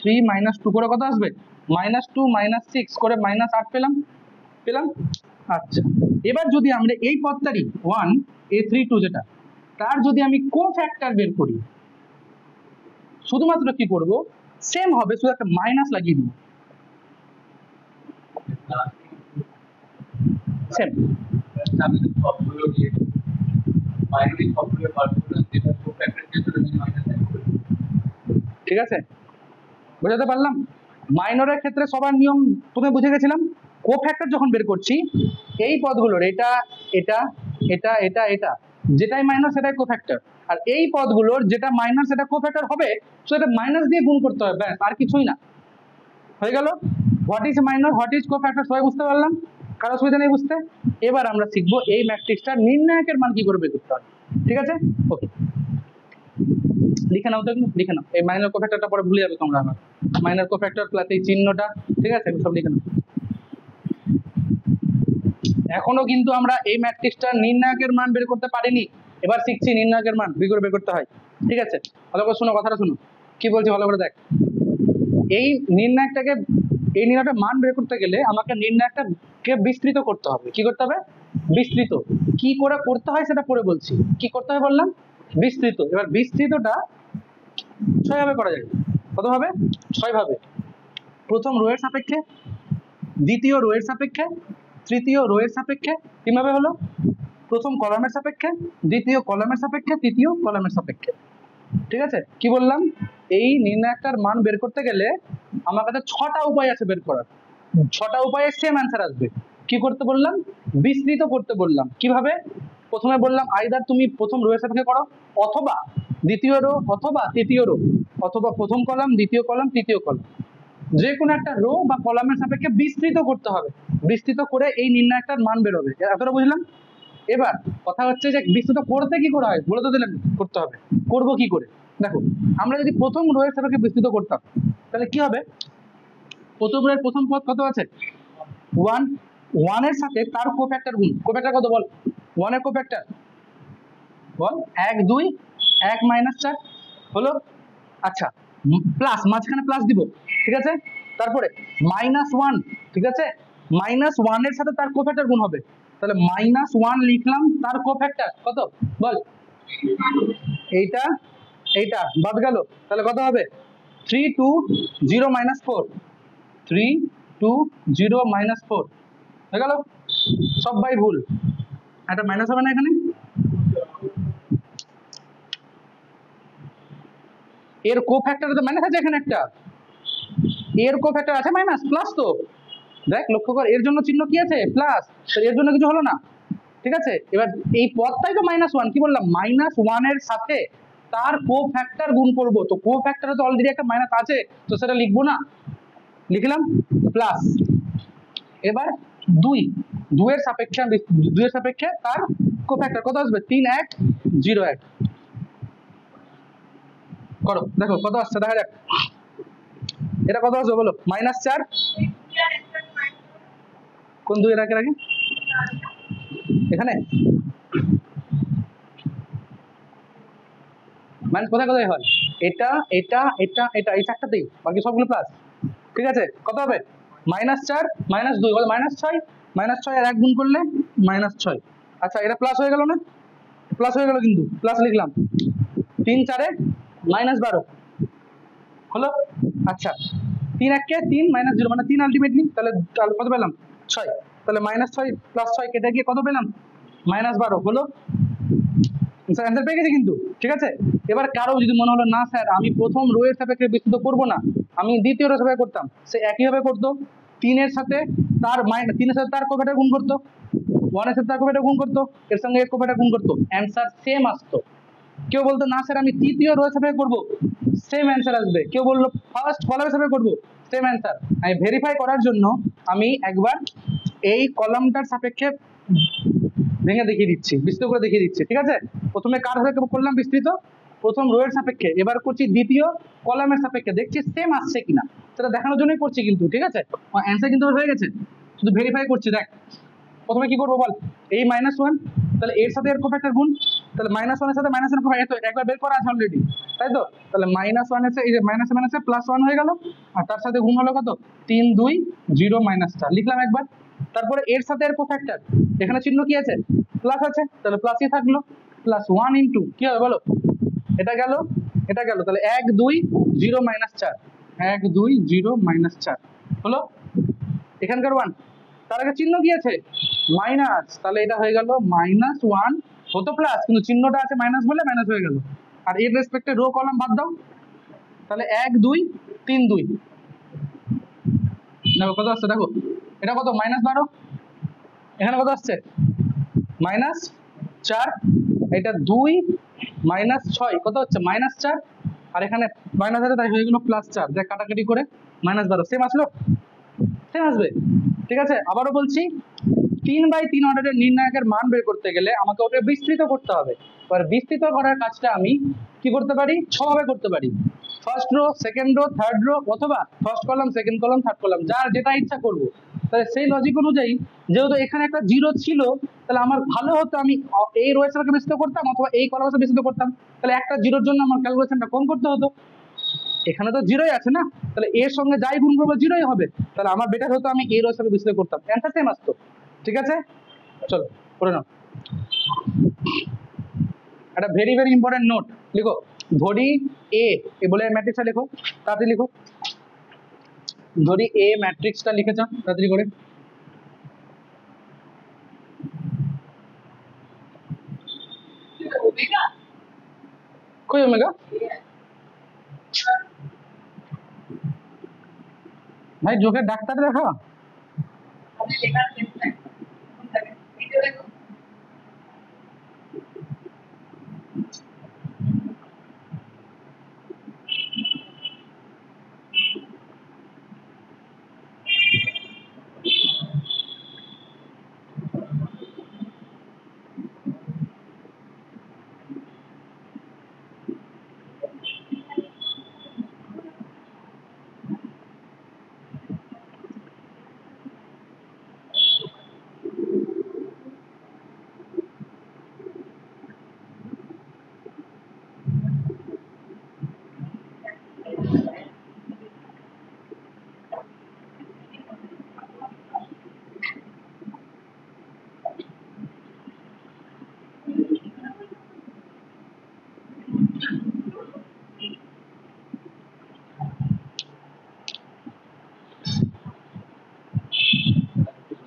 3 -2 করে কত আসবে? -2 -6 করে -8 পেলাম, পেলাম। আচ্ছা, এবার যদি আমরা এই পদটারই 1 A32 যেটা, তার যদি আমি কোফ্যাক্টর বের করি, শুধুমাত্র কি করব? সেম হবে, শুধু একটা মাইনাস লাগিয়ে দিব, সেম। ঠিক আছে, বোঝাতে পারলাম? মাইনরের ক্ষেত্রে সবার নিয়ম প্রথমে বুঝে গেছিলাম। কোফ্যাক্টর যখন বের করছি, এই পদগুলোর এটা এটা এটা এটা এটা যেটাই মাইনর সেটাই কোফ্যাক্টর, আর এই পদগুলোর যেটা মাইনর সেটা কোফ্যাক্টর হবে, তো এটা মাইনাস দিয়ে গুণ করতে হবে, ব্যাস, আর কিছুই না। হয়ে গেল। What is minor, what is cofactor, সবাই বুঝতে পারলাম? কারো অসুবিধা নেই বুঝতে? এবার আমরা শিখবো এই ম্যাট্রিক্সটার নির্ণায়কের মান কি করে বের করতে হয়। ঠিক আছে, ওকে, লিখে নাও তো, লিখে নাও। এই মাইনর কোফ্যাক্টরটা পরে ভুলে যাবে তোমরা আমার, মাইনর কোফ্যাক্টর প্লাস এই চিহ্নটা, ঠিক আছে, সব লিখে নাও। এখনো কিন্তু আমরা এই ম্যাট্রিক্সটার নির্ণায়কের মান বের করতে পারিনি, এবার শিখছি নির্ণায়কের মান কি করে বের করতে হয়। ঠিক আছে, ভালো করে শোনো, কথাটা শোনো, কি বলছি ভালো করে দেখ। এই নির্ণায়কটাকে, এই নির্ণায়কটার মান বের করতে গেলে আমাকে নির্ণায়কটাকে বিস্তৃত করতে হবে। কি করতে হবে? বিস্তৃত। কি করে করতে হয় সেটা পরে বলছি। কি করতে হয় বললাম? বিস্তৃত। এবার বিস্তৃতটা 6 ভাবে করা যায়। কত ভাবে? 6 ভাবে। প্রথম রো এর সাপেক্ষে, দ্বিতীয় রো এর সাপেক্ষে, তৃতীয় রো এর সাপেক্ষে, কিভাবে হলো? প্রথম কলামের সাপেক্ষে, দ্বিতীয় কলামের সাপেক্ষে, তৃতীয় কলামের সাপেক্ষে। ঠিক আছে, কি বললাম? এই নির্ণায়কটার মান বের করতে গেলে আমার কাছে 6টা উপায় আছে বের করার। 6টা উপায়ে সেম অ্যান্সার আসবে। কি করতে বললাম? বিস্তৃত করতে বললাম। কিভাবে? প্রথমে বললাম আইদার তুমি প্রথম রো এর সাপেক্ষে করো, অথবা দ্বিতীয় রো, অথবা তৃতীয় রো, অথবা প্রথম কলাম, দ্বিতীয় কলাম, তৃতীয় কলাম, যে কোনো একটা রো বা কলামের সাপেক্ষে বিস্তৃত করতে হবে। বিস্তৃত করে এই নির্ণায়কটার মান বেরোবে। এতটা বুঝলাম? এবার কথা হচ্ছে যে বিস্তৃত করতে কি করা হয় বলে তো দিলেন, করতে হবে। করব কি করে? দেখো, আমরা যদি প্রথম রো এর সাপেক্ষে বিস্তৃত করতাম তাহলে কি হবে? প্রথম রো এর প্রথম পদ কত আছে? 1, 1 এর সাথে তার কোফ্যাক্টর গুণ। কোফ্যাক্টর কত বল? 1 এর কোফ্যাক্টর বল 1 2 1 -4 হলো। আচ্ছা, প্লাস, মাঝখানে প্লাস দিব, ঠিক আছে? তারপরে -1, ঠিক আছে? -1 এর সাথে তার কোফ্যাক্টর গুণ হবে, তাহলে -1 লিখলাম, তার কোফ্যাক্টর কত বল? এইটা, এইটা বাদ গেল, তাহলে কত হবে? 3 2 0 -4, 3 2 0 -4 হয়ে গেল। সবাই ভুল, একটা মাইনাস হবে না এখানে? এর কোফ্যাক্টর তো মাইনাস আছে, এখানে একটা এর কোফ্যাক্টর আছে মাইনাস, প্লাস তো দেখ, লক্ষ্য কর, এর জন্য চিহ্ন কি আছে? প্লাস, এর জন্য কিছু হলো না। ঠিক আছে, এবার এই পদটাই তো -1, কি বললাম? -1 এর সাথে তার কোফ্যাক্টর গুণ করব, তো কোফ্যাক্টরে তো অলরেডি একটা মাইনাস আছে, তো সেটা লিখবো না, লিখলাম প্লাস। এবার 2 এর সাপেক্ষে, 2 এর সাপেক্ষে তার কোফ্যাক্টর কত আসবে? 3 1 0 1 করো, দেখো কত আসছে, দেখা যাক এটা কত আসবে বলো। -4, কোন 2 এর আগে আগে এখানে মাইনাস কোথায় কোথায় হয়? এটা এটা এটা এটা, এই চারটাতেই, বাকি সবগুলো প্লাস। ঠিক আছে, কত হবে? -4 -2 কত? -6, -6 আর 1 গুণ করলে -6। আচ্ছা, এটা প্লাস হয়ে গেল না? প্লাস হয়ে গেল, কিন্তু প্লাস লিখলাম। 3 4 -12 হলো। আচ্ছা, 3 1 3 -0 মানে 3 আলটিমেটলি, তাহলে কত পেলাম? 6। তাহলে -6 + 6 কেটে গিয়ে কত পেলাম? -12 হলো। স্যার অ্যান্সার পেয়ে গেছি কিন্তু, ঠিক আছে। এবার কারো যদি মনে হলো না স্যার আমি প্রথম রো এর সাপেক্ষে বিস্তৃত করবো না, আমি দ্বিতীয় রো সাপেক্ষে করতাম, সে একইভাবে করতো, 3 এর সাথে তার 3 এর সাথে তার কোফ্যাক্টর গুণ করতো, 1 এর সাথে তার কোফ্যাক্টর গুণ করতো, এর সঙ্গে এর কোফ্যাক্টর গুণ করতো, অ্যান্সার সেম আসতো। কেউ বলতো না স্যার আমি তৃতীয় রো সাপেক্ষে করবো, সেম অ্যান্সার আসবে। কেউ বললো ফার্স্ট কলামের সাপেক্ষে করবো, সেম অ্যান্সার। আমি ভেরিফাই করার জন্য আমি একবার এই কলামটার সাপেক্ষে ভেঙে দেখিয়ে দিচ্ছি, বিস্তৃত করে দেখিয়ে দিচ্ছি, ঠিক আছে। প্রথমে কার সাপেক্ষে করলাম বিস্তৃত, প্রথম রো এর সাপেক্ষে, এবার করছি দ্বিতীয় কলামের সাপেক্ষে, দেখছি সেম আসছে কিনা, সেটা দেখানোর জন্যই করছি কিন্তু, ঠিক আছে। অ্যান্সার কিন্তু হয়ে গেছে, শুধু ভেরিফাই করছি। দেখ প্রথমে কি করবো বল, এই -1, তাহলে এর সাথে এর কোফ্যাক্টর গুণ, তাহলে -1 এর সাথে -1 কোফ্যাক্টর একবার বের করা আছে অলরেডি, তাই তো। তাহলে -1 এসে এই যে মাইনাসে +1 হয়ে গেল, আর তার সাথে গুণ হলো কত, 3 2 0 -4 লিখলাম একবার। তারপরে এর সাথে এর কোফ্যাক্টর, এখানে চিহ্ন কি আছে, প্লাস আছে, তাহলে প্লাসই থাকলো, +1 ইন্টু কি হবে বলো, এটা গেল এটা গেল, তাহলে 1 2 0 -4, 1 2 0 -4 হলো এখানকার 1। তার আগে চিহ্ন কি আছে, মাইনাস, তাহলে এটা হয়ে গেল -1, হতো প্লাস কিন্তু চিহ্নটা আছে মাইনাস বলে মাইনাস হয়ে গেল। আর এর রেসপেক্টে রো কলাম বাদ দাও, তাহলে 1 2 3 2, দেখো কত আসছে, দেখো এটা কত -12, এখানে কত আসছে -4, এটা 2 -6 কত হচ্ছে -4, আর এখানে মাইনাস আছে তাই হয়ে গেল +4, দেখ কাটাকাটি করে -12 সেম আসলো, সেম আসবে, ঠিক আছে। আবারও বলছি 3/3 অর্ডারের নির্ণায়কের মান বের করতে গেলে আমাকে ওটা বিস্তৃত করতে হবে। এবার বিস্তৃত করার কাজটা আমি কি করতে পারি, 6 ভাবে করতে পারি, first row, second row, third row, অথবা first column, second column, third column, যার যেটা ইচ্ছা করব। তাহলে সেই লজিক অনুযায়ী যেহেতু এখানে একটা 0 ছিল, তাহলে আমার ভালো হতো আমি এই রো এর সাথে বিস্তৃত করতাম অথবা এই কলামের সাথে বিস্তৃত করতাম, তাহলে একটা 0-র জন্য আমার ক্যালকুলেশনটা কম করতে হতো। এখানে তো 0ই আছে না, তাহলে এর সঙ্গে যাই গুণ করবো 0ই হবে, তাহলে আমার বেটার হতো আমি এই রো এর সাথে বিস্তৃত করতাম, অ্যান্সার সেম আসতো, ঠিক আছে। চলো করে নাও। একটা ভেরি ভেরি ইম্পর্টেন্ট নোট লিখো, ধরি এ বলে ম্যাট্রিক্সটা লেখো, তাড়াতাড়ি লিখো, ধরি এ ম্যাট্রিক্সটা লিখে যাও তাড়াতাড়ি করে। কই ওমেগা ভাই, চোখের ডাক্তার দেখা।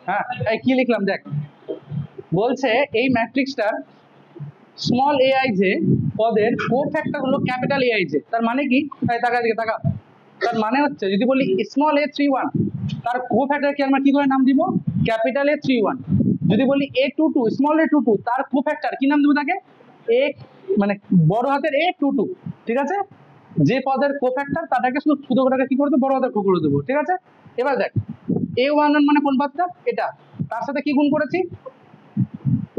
হ্যাঁ, এই কি লিখলাম দেখ, বলছে এই ম্যাট্রিক্সটার স্মল aij পদের কোফ্যাক্টর হলো ক্যাপিটাল aij। তার মানে কি, তাকা দিকে তাকা, তার মানে হচ্ছে যদি বলি স্মল a31, তার কোফ্যাক্টরকে আমরা কি করে নাম দিব, ক্যাপিটাল A31। যদি বলি a22, স্মল a22, তার কোফ্যাক্টর কি নাম দিব তাকে, a মানে বড় হাতের A22, ঠিক আছে। যে পদের কোফ্যাক্টর তাটাকে শুধু ছোট করে কি করে দেবো, বড় হাতের করে দেবো, ঠিক আছে। এবার দেখ A11 মানে কোন পদটা, এটা, তার সাথে কি গুণ করেছি,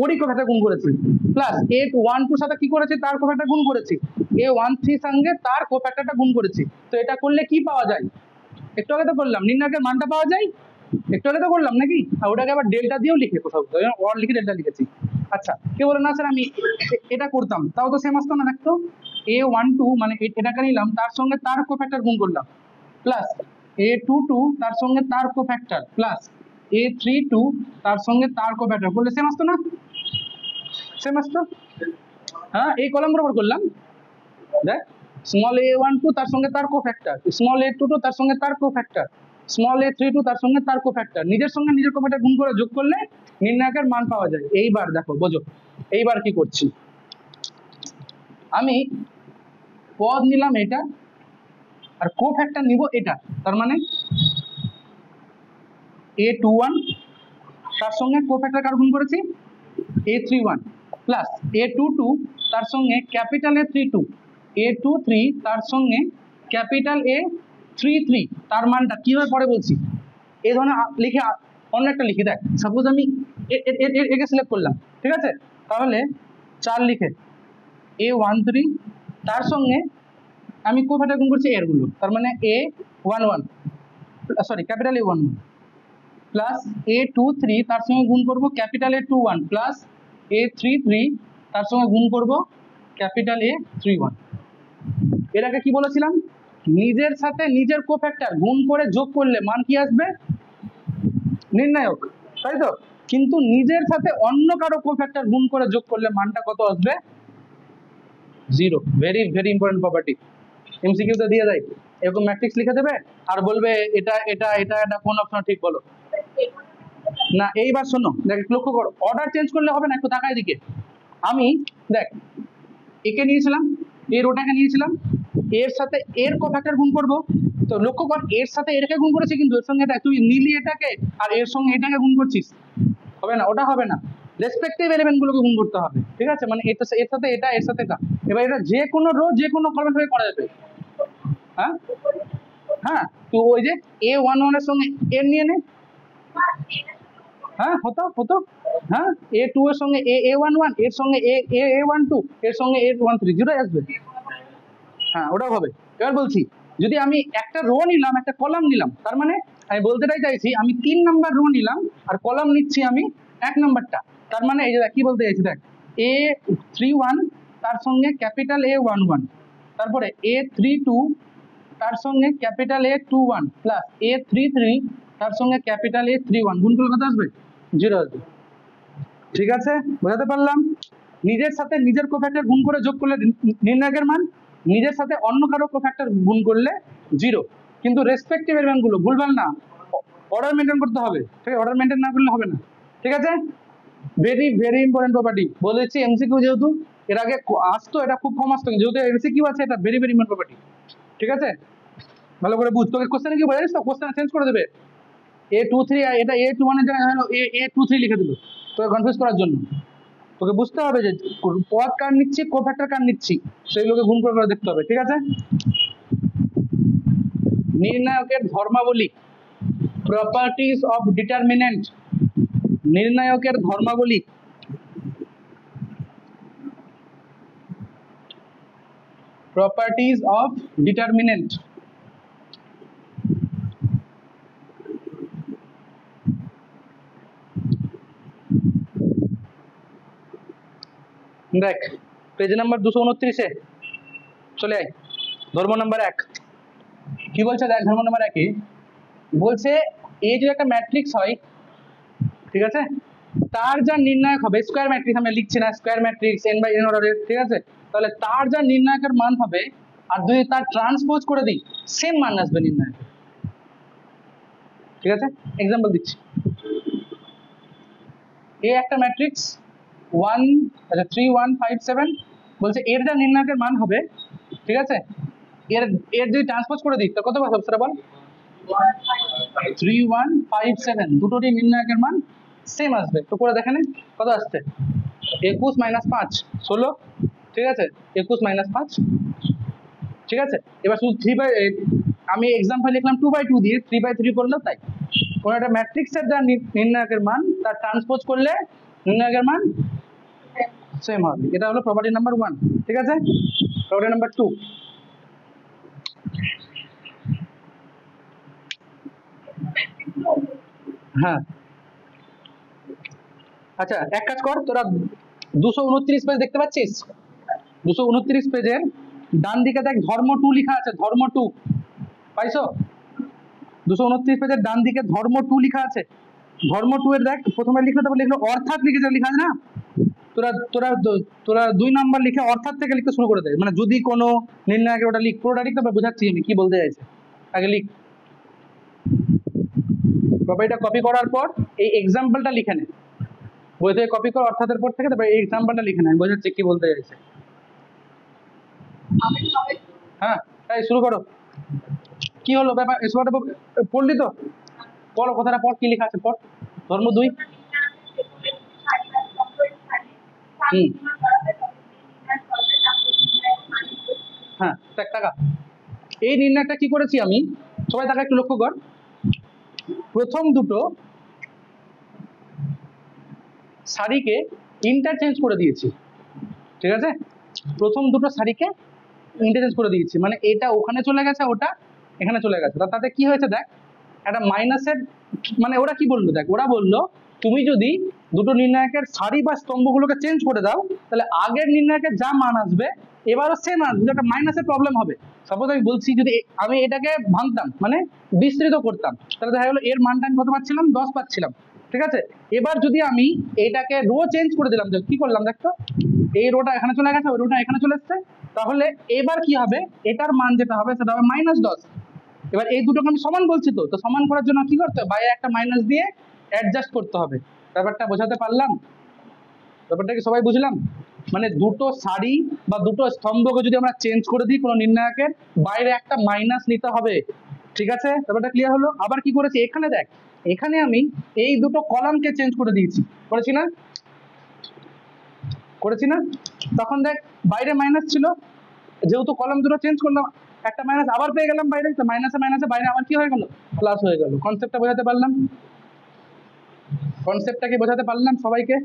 ওরই কোফ্যাক্টর গুণ করেছি, প্লাস A12 সাথে কি করেছি, তার কোফ্যাক্টর গুণ করেছি, A13 সঙ্গে তার কোফ্যাক্টরটা গুণ করেছি। তো এটা করলে কি পাওয়া যায়, একটু আগে তো করলাম, নির্ণায়কের মানটা পাওয়া যায়, একটু আগে তো করলাম নাকি, আর ওটাকে আবার ডেল্টা দিয়েও লিখে কোথাও ওয়ান লিখে ডেল্টা লিখেছি। আচ্ছা কেউ বলে না স্যার আমি এটা করতাম, তাও তো সেম আসতো না, দেখতো A12 মানে এটাকে নিলাম, তার সঙ্গে তার কোফ্যাক্টর গুণ করলাম, প্লাস A22 তার সঙ্গে তার কোফ্যাক্টর, প্লাস A32 তার সঙ্গে তার কোফ্যাক্টর করলে সেম আসতো না, সেম আসতো। হ্যাঁ, এই কলাম বরাবর করলাম, দেখ স্মল a12 তার সঙ্গে তার কোফ্যাক্টর, স্মল a22 তার সঙ্গে তার কোফ্যাক্টর, স্মল a32 তার সঙ্গে তার কোফ্যাক্টর, নিজের সঙ্গে নিজের কোফ্যাক্টর গুণ করে যোগ করলে নির্ণায়কের মান পাওয়া যায়। এইবার দেখো বোঝো, এইবার কি করছি, আমি পদ নিলাম এটা আর কোফ্যাক্টর নিব এটা, তার মানে A21 তার সঙ্গে কোফ্যাক্টর কার গুণ করেছি A31 প্লাস A22 তার সঙ্গে ক্যাপিটাল A32, A23 তার সঙ্গে ক্যাপিটাল A33, তার মানটা কিভাবে পরে বলছি এই ধরনের লিখে অন্য একটা লিখে দেখ। সাপোজ আমি একে সিলেক্ট করলাম, ঠিক আছে, তাহলে 4 লিখে A13 তার সঙ্গে আমি কোফ্যাক্টর গুণ করছি এর গুলো, তার মানে A11 sorry capital A11 plus A23 তার সঙ্গে গুণ করব ক্যাপিটাল A21 প্লাস A33 তার সঙ্গে গুণ করব ক্যাপিটাল A31। এর আগে কি বলেছিলাম, নিজের সাথে নিজের কোফ্যাক্টর গুণ করে যোগ করলে মান কি আসবে নির্ণায়ক, তাই তো, কিন্তু নিজের সাথে অন্য কারো কোফ্যাক্টর গুণ করে যোগ করলে মানটা কত আসবে 0। ভেরি ভেরি ইম্পর্টেন্ট প্রপার্টি, এমসিকিউতে দিয়ে দেয় এরকম ম্যাট্রিক্স লিখে দেবে আর বলবে এটা এটা এটা এটা কোন অপশন ঠিক বলো না। এইবার শোনো, দেখ লক্ষ্য করো, অর্ডার চেঞ্জ করলে হবে না, একটু তাকাই দিকে। আমি দেখ একে নিয়েছিলাম, এর ওটাকে নিয়েছিলাম, এর সাথে এর কোফ্যাক্টর গুণ করব, তো লক্ষ্য কর এর সাথে এটাকে গুণ করেছি কিন্তু এর সঙ্গে এটা, তুই নিলি এটাকে আর এর সঙ্গে এটাকে গুণ করছিস, হবে না, ওটা হবে না, রেসপেক্টিভ এলিমেন্ট গুলোকে গুণ করতে হবে, ঠিক আছে, মানে এটা এর সাথে এটা এর সাথে এটা। এবার এটা যে কোনো রো যে কোনো ফরম্যাট হয়ে করা যাবে। হ্যাঁ হ্যাঁ, তো ওই যে A11 এর সঙ্গে এর নিয়ে নে, হ্যাঁ হতো হতো, হ্যাঁ A2 এর সঙ্গে A11 এর সঙ্গে A12 এর সঙ্গে A13 জিরো আসবে, হ্যাঁ ওটাও হবে। এবার বলছি যদি আমি একটা রো নিলাম একটা কলাম নিলাম, তার মানে আমি বলতেটাই চাইছি আমি 3 নাম্বার রো নিলাম আর কলাম নিচ্ছি আমি 1 নাম্বারটা, তার মানে এই যে কি বলতে চাইছি দেখ A31 তার সঙ্গে ক্যাপিটাল A11, তারপরে A32 তার সঙ্গে ক্যাপিটাল A21 প্লাস A33 তার সঙ্গে ক্যাপিটাল A31 গুণ করলে কত আসবে 0 আসবে। ঠিক আছে, বোঝাতে পারলাম? নিজের সাথে নিজের কোফ্যাক্টর গুণ করে যোগ করলে নির্ণায়কের মান, নিজের সাথে অন্য কারো কোফ্যাক্টর গুণ করলে 0, কিন্তু রেসপেক্টিভ এলিমেন্ট গুলো ভুলভাল না, অর্ডার মেনটেন করতে হবে, ঠিক আছে, অর্ডার মেনটেন না করলে হবে না, ঠিক আছে। ভেরি ভেরি ইম্পর্টেন্ট প্রপার্টি বলেছি, এমসিকিউ যেহেতু এর আগে আসতো, এটা খুব কম আসতো, যেহেতু এমসিকিউ আছে এটা ভেরি ভেরি ইম্পর্টেন্ট প্রপার্টি, ঠিক আছে, ভালো করে বুঝ। তোকে কোশ্চেনে কি বলে জানিস তো, কোশ্চেন চেঞ্জ করে দেবে A23 এটা A21 এর জায়গায় হলো A23 লিখে দিল তোকে কনফিউজ করার জন্য। তোকে বুঝতে হবে যে পদ কার নিচ্ছি কোফ্যাক্টর কার নিচ্ছি সেইগুলোকে গুণ করে দেখতে হবে, ঠিক আছে। নির্ণায়কের ধর্মাবলী, প্রপার্টিজ অফ ডিটারমিনেন্ট, নির্ণায়কের ধর্মাবলী, প্রপার্টিজ অফ ডিটারমিনেন্ট। দেখ পেজ নাম্বার 229-এ চলে আয়, ধর্ম নাম্বার 1 কি বলছে দেখ, ধর্ম নাম্বার 1 বলছে এই যে একটা ম্যাট্রিক্স হয়, ঠিক আছে, তার যা নির্ণায়ক হবে, স্কয়ার ম্যাট্রিক্স আমরা লিখছি না, square matrix n by n অর্ডারের, ঠিক আছে, তাহলে তার যা নির্ণায়কের মান হবে আর যদি তার ট্রান্সপোজ করে দিই সেম মান আসবে নির্ণায়ক, ঠিক আছে। एग्जांपल দিচ্ছি, এই একটা ম্যাট্রিক্স 1 আচ্ছা 3 1 5 7 বলছে এর যা নির্ণায়কের মান হবে, ঠিক আছে, এর এর যদি ট্রান্সপোজ করে দিই তো কত হবে সেটা বল, 3 1 5 7 দুটোরই নির্ণায়কের মান সেম আসবে, তো করে দেখেন কত আসছে 21 - 5 16, ঠিক আছে, 21 - 5, ঠিক আছে। এবার শুধু 3/, আমি एग्जांपल লিখলাম 2/2 দিয়ে 3/3 করলেও তাই, কোন একটা ম্যাট্রিক্সের যা নির্ণায়কের মান তার ট্রান্সপোজ করলে নির্ণায়কের মান সেম হবে, এটা হলো প্রপার্টি নাম্বার 1, ঠিক আছে। প্রপার্টি নাম্বার 2, হ্যাঁ আচ্ছা এক কাজ কর, তোরা 229 পেজ দেখতে পাচ্ছিস, 229 পেজের ডান দিকে দেখ ধর্ম 2 লেখা আছে, ধর্ম 2 পাইছো, 229 পেজের ডান দিকে ধর্ম 2 লেখা আছে, ধর্ম 2 এর দেখ প্রথমে লিখলে, তারপর লিখলো অর্থাৎ লিখে লেখা আছে না, তোরা তোরা তোরা 2 নাম্বার লিখে অর্থাৎ থেকে লিখতে শুরু করে দেয়, মানে যদি কোনো নির্ণায়কের ওটা লিখ, পুরোটা লিখ, তারপর বোঝাচ্ছি আমি কি বলতে চাইছে, আগে লিখ। প্রপার্টিটা কপি করার পর এই এক্সাম্পলটা লিখে নে, বই থেকে কপি কর অর্থাৎের পর থেকে, তারপর এই এক্সাম্পলটা লিখে নে, আমি বোঝাচ্ছি কি বলতে চাইছে। হ্যাঁ, তাই শুরু করো। কি হলো ব্যাপার, এসব পড়লি তো? পড়ো, কথাটা পড়, কি লেখা আছে পড়। ধর্ম 2। হুম। হ্যাঁ, দেখ টাকা, এই নির্ণয়টা কি করেছি আমি, সবাই টাকা একটু লক্ষ্য কর। প্রথম দুটো সারিকে ইন্টারচেঞ্জ করে দিয়েছি, ঠিক আছে? প্রথম দুটো সারিকে ইন্টারচেঞ্জ করে দিয়েছি, মানে এটা ওখানে চলে গেছে, ওটা এখানে চলে গেছে। তাতে কি হয়েছে দেখ, একটা মাইনাসের, মানে ওরা কি বললো দেখ, ওরা বললো তুমি যদি দুটো নির্ণায়কের সারি বা স্তম্ভগুলোকে চেঞ্জ করে দাও, তাহলে আগের নির্ণায়কের যা মান আসবে এবারও সেম আসবে, একটা মাইনাসের প্রবলেম হবে। সাপোজ আমি বলছি যদি আমি এটাকে ভাঙতাম, মানে বিস্তৃত করতাম, তাহলে দেখা গেলো এর মানটা আমি কত পাচ্ছিলাম, 10 পাচ্ছিলাম, ঠিক আছে? এবার যদি আমি এটাকে রো চেঞ্জ করে দিলাম, কি করলাম দেখতো, এই রোটা এখানে চলে গেছে, ওই রোটা এখানে চলে এসছে, তাহলে এবার কি হবে, এটার মান যেটা হবে সেটা হবে -10। এবার এই দুটোকে আমি সমান বলছি, তো সমান করার জন্য কি করতে হবে, বাইরে একটা মাইনাস দিয়ে অ্যাডজাস্ট করতে হবে। ব্যাপারটা বোঝাতে পারলাম? ব্যাপারটা কি সবাই বুঝলাম? মানে দুটো সারি বা দুটো স্তম্ভকে যদি আমরা চেঞ্জ করে দিই কোনো নির্ণায়কের, বাইরে একটা মাইনাস নিতে হবে, ঠিক আছে? ব্যাপারটা ক্লিয়ার হলো? আবার কি করেছি এখানে দেখ, এখানে আমি এই দুটো কলামকে চেঞ্জ করে দিয়েছি, করেছি না? করেছি না? তখন দেখ বাইরে মাইনাস ছিল, যেহেতু কলাম দুটো চেঞ্জ করলাম, একটা মাইনাস আবার পেয়ে গেলাম বাইরে, তো মাইনাসে মাইনাসে বাইরে আবার কি হয়ে গেল, প্লাস হয়ে গেল। কনসেপ্টটা বোঝাতে পারলাম? কনসেপ্টটা কি বোঝাতে পারলাম সবাইকে?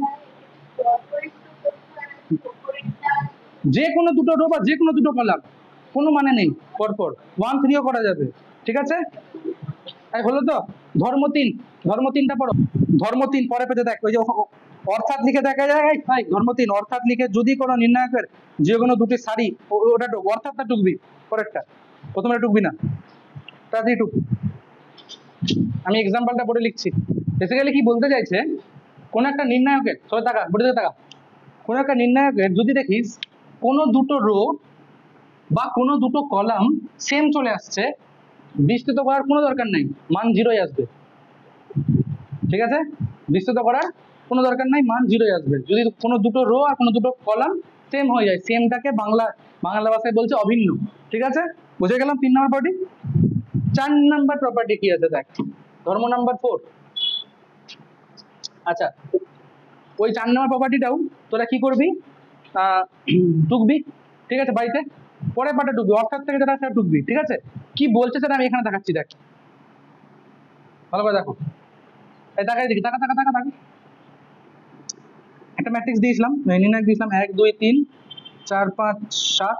যে কোনো দুটো রো বা যে কোনো দুটো কলাম, কোনো মানে নেই, পরপর 1 3ও করা যাবে, ঠিক আছে? তাই হলো তো? ধর্ম 3, ধর্ম 3টা পড়ো। ধর্ম 3 পরে পেতে দেখ, ওই যে অর্থাৎ লিখে দেখা যায়, ভাই ধর্ম 3 অর্থাৎ লিখে যদি কোনো নির্ণায়কের যে কোনো দুটি সারি, ওটা অর্থাৎটা টুকবি, পরেরটা প্রথমে টুকবি না, তাড়াতাড়ি টুক। আমি এক্সাম্পলটা পড়ে লিখছি। বেসিক্যালি কি বলতে চাইছে, কোন একটা নির্ণায়কের, সবাই টাকা বলে টাকা, কোন একটা নির্ণায়কের যদি দেখিস কোনো দুটো রো বা কোনো দুটো কলাম সেম চলে আসছে, বিস্তৃত করার কোনো দরকার নেই, মান 0ই আসবে, ঠিক আছে? বিস্তৃত করার কোনো দরকার নাই, মান 0ই আসবে যদি কোনো দুটো রো আর কোনো দুটো কলাম সেম হয়ে যায়। সেমটাকে বাংলা ভাষায় বলছে অভিন্ন, ঠিক আছে? বুঝে গেলাম 3 নম্বর প্রপার্টি। 4 নম্বর প্রপার্টি কি আছে দেখ, ধর্ম নাম্বার 4। আচ্ছা, ওই 4 নম্বর প্রপার্টিটাও তোরা কি করবি, টুকবি, ঠিক আছে? বাড়িতে পরের পার্টে টুকবি, অর্থাৎ থেকে যেটা সেটা টুকবি, ঠিক আছে? কি বলছে সেটা আমি এখানে দেখাচ্ছি, দেখ ভালো করে দেখো, এই তাকাই দেখি, টাকা টাকা টাকা টাকা, একটা ম্যাট্রিক্স দিয়েছিলাম, নির্ণায়ক দিয়েছিলাম 1 2 3 4 5 7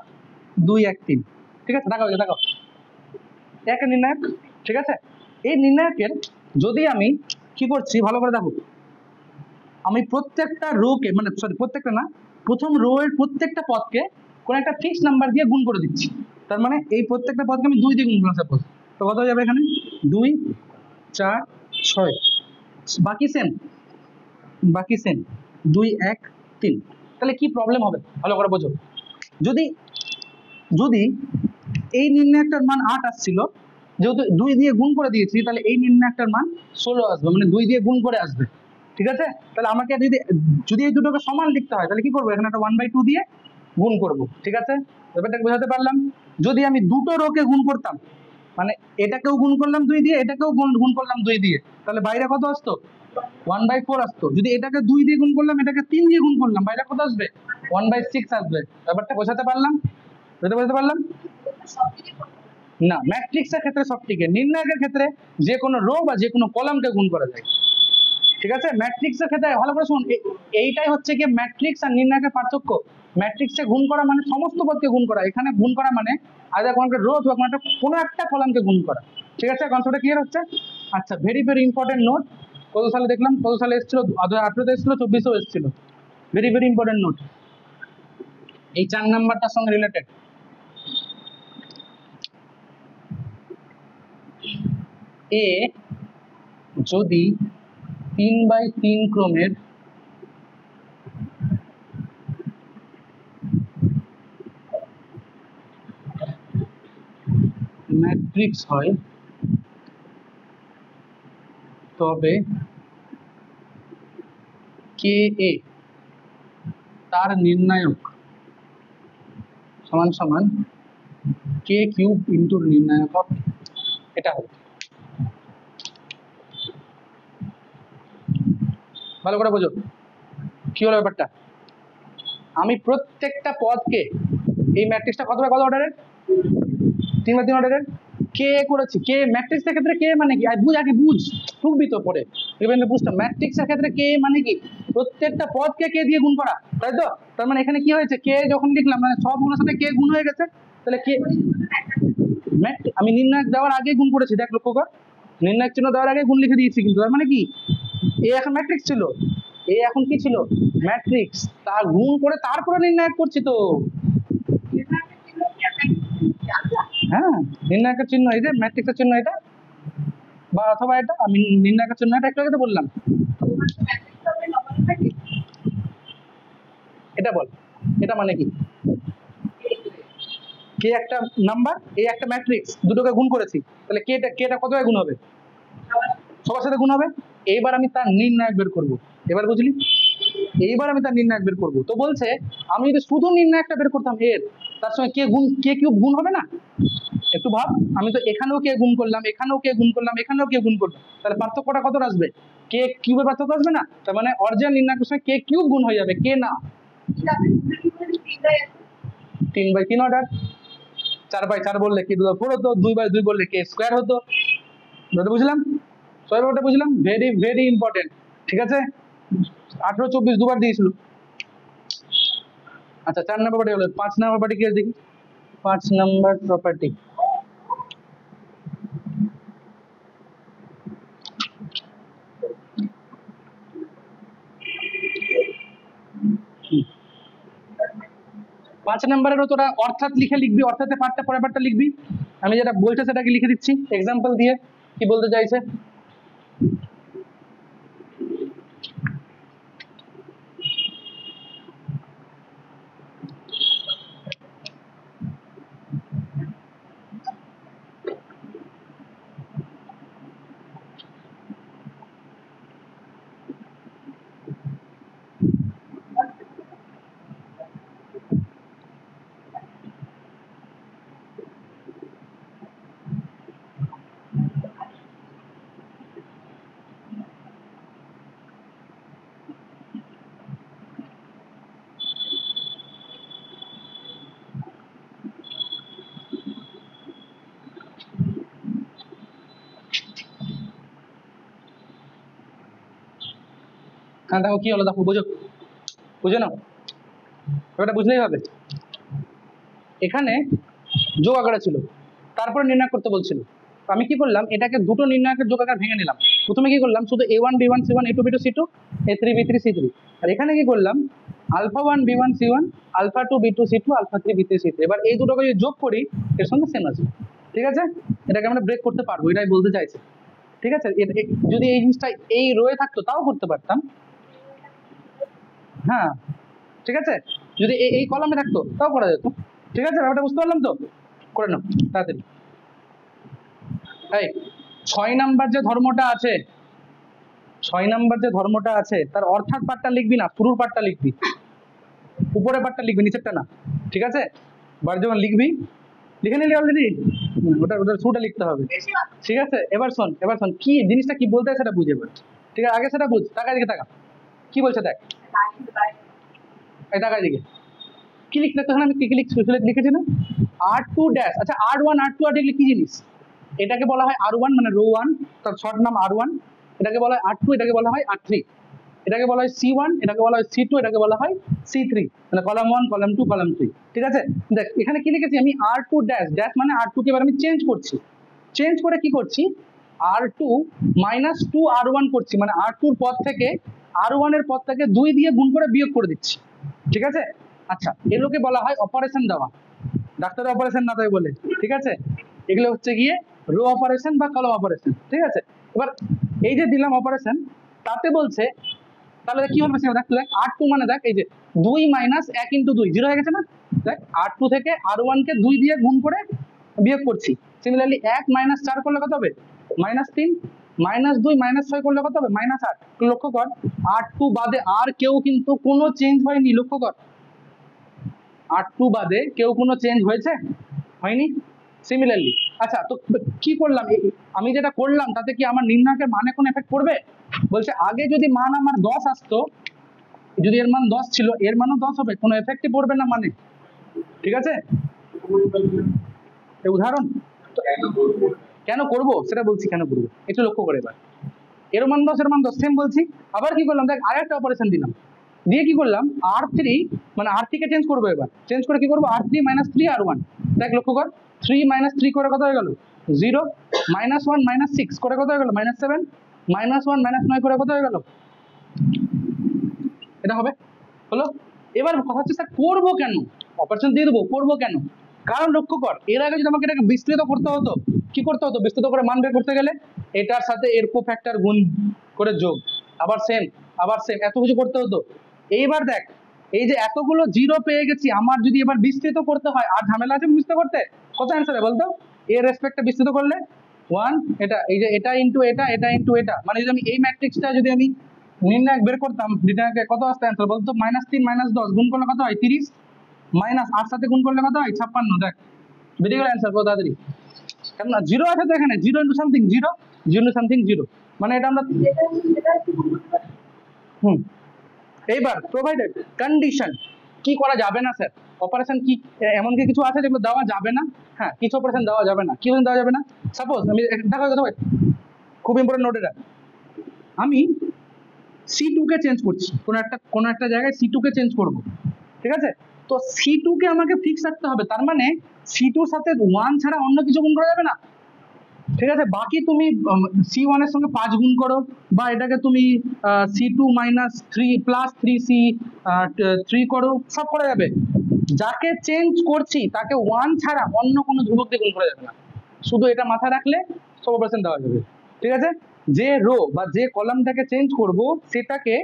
2 1 3, ঠিক আছে? দেখাও দেখাও, এক নির্ণায়ক, ঠিক আছে? এই নির্ণায়কের যদি আমি কি করছি ভালো করে দেখো, আমি প্রত্যেকটা রোকে, মানে সরি প্রত্যেকটা না, প্রথম রো এর প্রত্যেকটা পদকে কোনো একটা ফিক্সড নাম্বার দিয়ে গুণ করে দিচ্ছি। তার মানে এই প্রত্যেকটা পদকে আমি 2 দিয়ে গুণ করলাম সাপোজ, তো কত হয়ে যাবে এখানে 2 4 6, বাকি সেম, বাকি সেম 2 1 3। তাহলে কি প্রবলেম হবে ভালো করে বোঝো, যদি যদি এই নির্ণায়কটার মান 8 আসছিল, যেহেতু 2 দিয়ে গুণ করে দিয়েছি, তাহলে এই নির্ণায়কটার মান 16 আসবে, মানে 2 দিয়ে গুণ করে আসবে, ঠিক আছে? তাহলে আমাকে যদি যদি এই দুটোকে সমান লিখতে হয়, তাহলে কি করবো, এখানে একটা 1/2 দিয়ে গুণ করব, ঠিক আছে? ব্যাপারটা বোঝাতে পারলাম? যদি আমি দুটো রোকে গুণ করতাম, মানে এটাকেও গুণ করলাম 2 দিয়ে, এটাকেও গুণ করলাম 2 দিয়ে, তাহলে বাইরে কত আসতো, 1/4 আসতো। যদি এটাকে 2 দিয়ে গুণ করলাম, এটাকে 3 দিয়ে গুণ করলাম, বাইরে কত আসবে, 1/6 আসবে। ব্যাপারটা বোঝাতে পারলাম? বুঝতে পারলাম? না, ম্যাট্রিক্সের ক্ষেত্রে সবটিকে, নির্ণায়কের ক্ষেত্রে যে কোনো রো বা যে কোনো কলামকে গুণ করা যায়, ঠিক আছে? ম্যাট্রিক্সের ক্ষেত্রে ভালো করে শুন, এইটাই হচ্ছে কি ম্যাট্রিক্স আর নির্ণায়কের পার্থক্য। ম্যাট্রিক্সে গুণ করা মানে সমস্ত পদকে গুণ করা, এখানে গুণ করা মানে আলাদা কোনো একটা রো অথবা কোনো একটা কলামকে গুণ করা, ঠিক আছে? কনসেপ্টটা ক্লিয়ার হচ্ছে? আচ্ছা, ভেরি ভেরি ইম্পর্টেন্ট নোট, কত সালে দেখলাম, কত সালে এসেছিল, 2018 এসেছিল, 24 এসেছিল, ভেরি ভেরি ইম্পর্টেন্ট নোট, এই 4 নাম্বারটার সঙ্গে রিলেটেড। এ যদি 3/3 ক্রমের ম্যাট্রিক্স হয়, তবে কে এ তার নির্ণায়ক সমান সমান কে কিউব ইন্টু নির্ণায়ক অফ, এটা হবে। ভালো করে বোঝো কি হলো ব্যাপারটা। আমি প্রত্যেকটা পদকে, এই ম্যাট্রিক্সটা কত বাই কত অর্ডারের, 3 বাই 3 অর্ডারের। কে করেছি, কে ম্যাট্রিক্সের ক্ষেত্রে কে মানে কি, আর বুঝ আগে বুঝ, ঠুকবি তো পরে বুঝটা। ম্যাট্রিক্সের ক্ষেত্রে কে মানে কি, প্রত্যেকটা পদকে কে দিয়ে গুণ করা, তাই তো? তার মানে এখানে কি হয়েছে, কে যখন লিখলাম মানে সবগুলোর সাথে কে গুণ হয়ে গেছে, তাহলে কে আমি নির্ণায়ক দেওয়ার আগে গুণ করেছি, দেখ লক্ষ্য কর, নির্ণায়ক চিহ্ন দেওয়ার আগে গুণ লিখে দিয়েছি, কিন্তু তার মানে কি এ এখন ম্যাট্রিক্স ছিল, এ এখন কি ছিল, ম্যাট্রিক্স, তার গুণ করে তারপরে নির্ণায়ক করছি তো। হ্যাঁ, নির্ণায়কের চিহ্ন এই যে, ম্যাট্রিক্সের চিহ্ন এটা, বা অথবা এটা, আমি নির্ণায়কের চিহ্ন এটা একটু আগে তো বললাম। এটা বল, এটা মানে কি, কে একটা নাম্বার, এই একটা ম্যাট্রিক্স, দুটোকে গুণ করেছি, তাহলে কেটা কত গুণ হবে, সবার সাথে গুণ হবে। এইবার আমি তার নির্ণায়ক বের করব, এবার বুঝলি, এইবার আমি তার নির্ণায়ক বের করব। তো বলছে আমি যদি শুধু নির্ণায়কটা বের করতাম এর, তার সঙ্গে কে গুণ, কে কিউব গুণ হবে না, একটু ভাব, আমি তো এখানেও কে গুণ করলাম, এখানেও কে গুণ করলাম, এখানেও কে গুণ করলাম, তাহলে পার্থক্যটা কত আসবে, কে কিউবের পার্থক্য আসবে না, তার মানে অরিজিনাল নির্ণায়কের সঙ্গে কে কিউব গুণ হয়ে যাবে, কে না। 3 বাই 3 অর্ডার, 4 বাই 4 বললে কি 2/4 হতো, 2 বাই 2 বললে কে স্কোয়ার হতো, বুঝলাম, সবাই ব্যাপারটা বুঝলাম, ভেরি ভেরি ইম্পর্টেন্ট, ঠিক আছে। 18 24 দুবার দিয়েছিল। আচ্ছা 4 নম্বর প্রপার্টি হলো, 5 নম্বর প্রপার্টি কি আছে দেখি, 5 নম্বর প্রপার্টি, পাঁচ নম্বরেরও তোরা অর্থাৎ লিখে লিখবি, অর্থাৎ পার্টটা পরের পার্টটা লিখবি, আমি যেটা বলছে সেটাকে লিখে দিচ্ছি এক্সাম্পল দিয়ে কি বলতে চাইছে। হ্যাঁ দেখো কি হলো, দেখো বুঝো, বুঝে নাও ব্যাপারটা, বুঝলেই হবে। এখানে যোগ আকারে ছিল, তারপরে নির্ণয় করতে বলছিল, তো আমি কি করলাম, এটাকে দুটো নির্ণায়কের যোগ আকার ভেঙে নিলাম। প্রথমে কি করলাম, শুধু A1 B1 C1 A2 B2 C2 A3 B3 C3, আর এখানে কি করলাম, alpha 1 B1 C1 alpha 2 B2 C2 alpha 3 B3 C3। এবার এই দুটোকে যদি যোগ করি এর সঙ্গে সেম আছে, ঠিক আছে, এটাকে আমরা ব্রেক করতে পারবো, এটাই বলতে চাইছে, ঠিক আছে। যদি এই জিনিসটা এই রোয়ে থাকতো তাও করতে পারতাম, হ্যাঁ ঠিক আছে, যদি এই কলামে থাকতো তাও করা যেত, ঠিক আছে, ব্যাপারটা বুঝতে পারলাম তো, করে নাও তাড়াতাড়ি। এই 6 নাম্বার যে ধর্মটা আছে, 6 নাম্বার যে ধর্মটা আছে তার অর্থাৎ পার্টটা লিখবি না, শুরুর পার্টটা লিখবি, উপরের পার্টটা লিখবি, নিচেরটা না, ঠিক আছে। বার যখন লিখবি, লিখে নিলি অলরেডি, ওটা ওটার শুরুটা লিখতে হবে, ঠিক আছে। এবার শোন কি জিনিসটা কি বলতে হয় সেটা বুঝে এবার, ঠিক আছে, আগে সেটা বুঝ, টাকা দিকে টাকা কি বলছে দেখ, এই টাকা দিকে কি লিখতে, তখন আমি কি লিখেছি না, R2 ড্যাশ, আচ্ছা R1 R2 আর দেখলে কি জিনিস, এটাকে বলা হয় R1 মানে রো 1, তার শর্ট নাম R1, এটাকে বলা হয় R2, এটাকে বলা হয় R3, এটাকে বলা হয় C1, এটাকে বলা হয় C2, এটাকে বলা হয় C3, মানে কলাম 1 কলাম 2 কলাম 3, ঠিক আছে। দেখ এখানে কি লিখেছি আমি, R2 ড্যাশ, ড্যাশ মানে R2 কে এবার আমি চেঞ্জ করছি, চেঞ্জ করে কি করছি, R2 মাইনাস 2 R1 করছি, মানে R2 এর পদ থেকে R1 এর পদটাকে 2 দিয়ে গুণ করে বিয়োগ করে দিচ্ছি, ঠিক আছে। আচ্ছা এগুলোকে বলা হয় অপারেশন দেওয়া, ডাক্তারের অপারেশন না তাই বলে, ঠিক আছে, এগুলো হচ্ছে গিয়ে রো অপারেশন বা কলাম অপারেশন, ঠিক আছে। এবার এই যে দিলাম অপারেশন, তাতে বলছে তাহলে কি হবে সেটা দেখ, R2 মানে দেখ এই যে 2 মাইনাস 1 ইন্টু 2 0 হয়ে গেছে না, দেখ R2 থেকে R1 কে 2 দিয়ে গুণ করে বিয়োগ করছি। সিমিলারলি 1 মাইনাস 4 করলে কত হবে, -3, -2 -6 করলে কত হবে, -8। লক্ষ্য কর R2 বাদে আর কেউ কিন্তু কোনো চেঞ্জ হয়নি, লক্ষ্য কর R2 বাদে কেউ কোনো চেঞ্জ হয়েছে? হয়নি। সিমিলারলি আচ্ছা, তো কি করলাম, আমি যেটা করলাম তাতে কি আমার নির্ণায়কের মানে কোনো এফেক্ট পড়বে? বলছে আগে যদি মান আমার 10 আসতো, যদি এর মান 10 ছিল, এর মানও 10 হবে, কোনো এফেক্টই পড়বে না মানে। ঠিক আছে, উদাহরণ তো কেন করব সেটা বলছি, কেন করবো একটু লক্ষ্য করে এবার। এর মান 10, এর মান 10, সেম বলছি। আবার কি করলাম দেখ, আরেকটা অপারেশন দিলাম, দিয়ে কি করলাম, R3 মানে R3 কে চেঞ্জ করবো, এবার চেঞ্জ করে কি করবো, R3 - 3 R1। দেখ লক্ষ্য কর, 3 - 3 করে কত হয়ে গেল, 0, -1 - 6 করে কত হয়ে গেল, -7, -1 - 9 করে কত হয়ে গেল, এটা হবে, হলো। এবার কথা হচ্ছে স্যার করবো কেন, অপারেশন দিয়ে দেবো, করবো কেন? কারণ লক্ষ্য কর, এর আগে যদি আমাকে এটাকে বিস্তৃত করতে হতো, কি করতে হতো, বিস্তৃত করে মান বের করতে গেলে এটার সাথে এর কোফ্যাক্টর গুণ করে যোগ, আবার সেম, আবার সেম, এত কিছু করতে হতো। এইবার দেখ, এই যে এতগুলো জিরো পেয়ে গেছি, আমার যদি এবার বিস্তৃত করতে হয়, আর ঝামেলা আছে বিস্তৃত করতে, কত অ্যান্সার বলতো, এর রেসপেক্টে বিস্তৃত করলে 1, এটা এই যে এটা ইন্টু এটা, এটা ইন্টু এটা, মানে যদি আমি এই ম্যাট্রিক্সটা যদি আমি নির্ণায়ক বের করতাম, নির্ণায়কে কত আসতে অ্যান্সার বলতো, -3 -10 গুণ করলে কত হয়, 30, মাইনাস 8 সাথে গুণ করলে কত হয়, 56। দেখ বেরিয়ে গেল অ্যান্সার কত তাড়াতাড়ি, কেন না জিরো আছে তো এখানে, 0 ইন্টু সামথিং 0, 0 ইন্টু সামথিং 0, মানে এটা আমরা হুম। এইবার প্রোভাইডেড কন্ডিশন, কি করা যাবে না স্যার, অপারেশন কি এমন কি কিছু আছে যেগুলো দেওয়া যাবে না? হ্যাঁ, কিছু অপারেশন দেওয়া যাবে না, কি দেওয়া যাবে না, সাপোজ আমি দেখো দেখো খুব ইম্পর্টেন্ট নোট এটা, আমি C2 কে চেঞ্জ করছি, কোনো একটা জায়গায় C2 কে চেঞ্জ করব, ঠিক আছে, তো C2 কে আমাকে ফিক্স রাখতে হবে, তার মানে C2 এর সাথে 1 ছাড়া অন্য কিছু গুণ করা যাবে না, ঠিক আছে, বাকি তুমি C1 এর সঙ্গে 5 গুণ করো, বা এটাকে তুমি C2 - 3 + 3C 3 করো, সব করা যাবে, যাকে চেঞ্জ করছি তাকে 1 ছাড়া অন্য কোনো ধ্রুবক দিয়ে গুণ করা যাবে না, শুধু এটা মাথায় রাখলে সব অপারেশন দেওয়া যাবে, ঠিক আছে, যে রো বা যে কলামটাকে চেঞ্জ করব সেটাকে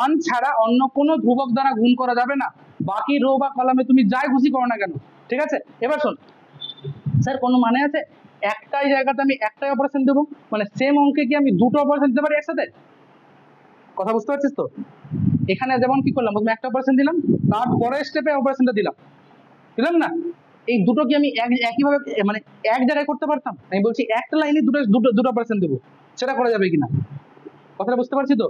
1 ছাড়া অন্য কোনো ধ্রুবক দ্বারা গুণ করা যাবে না, বাকি রো বা কলামে তুমি যাই খুশি করো না কেন, ঠিক আছে। এবার শোন স্যার, কোনো মানে আছে একটাই জায়গাতে আমি একটাই অপারেশন দেবো, মানে সেম অঙ্কে কি আমি দুটো অপারেশন দিতে পারি একসাথে, কথা বুঝতে পারছিস তো? এখানে যেমন কি করলাম, প্রথমে একটা অপারেশন দিলাম, তার পরের স্টেপে অপারেশনটা দিলাম, দিলাম না, এই দুটো কি আমি একইভাবে মানে এক জায়গায় করতে পারতাম? আমি বলছি একটা লাইনে দুটো দুটো দুটো অপারেশন দেবো, সেটা করা যাবে কিনা, কথাটা বুঝতে পারছি তো?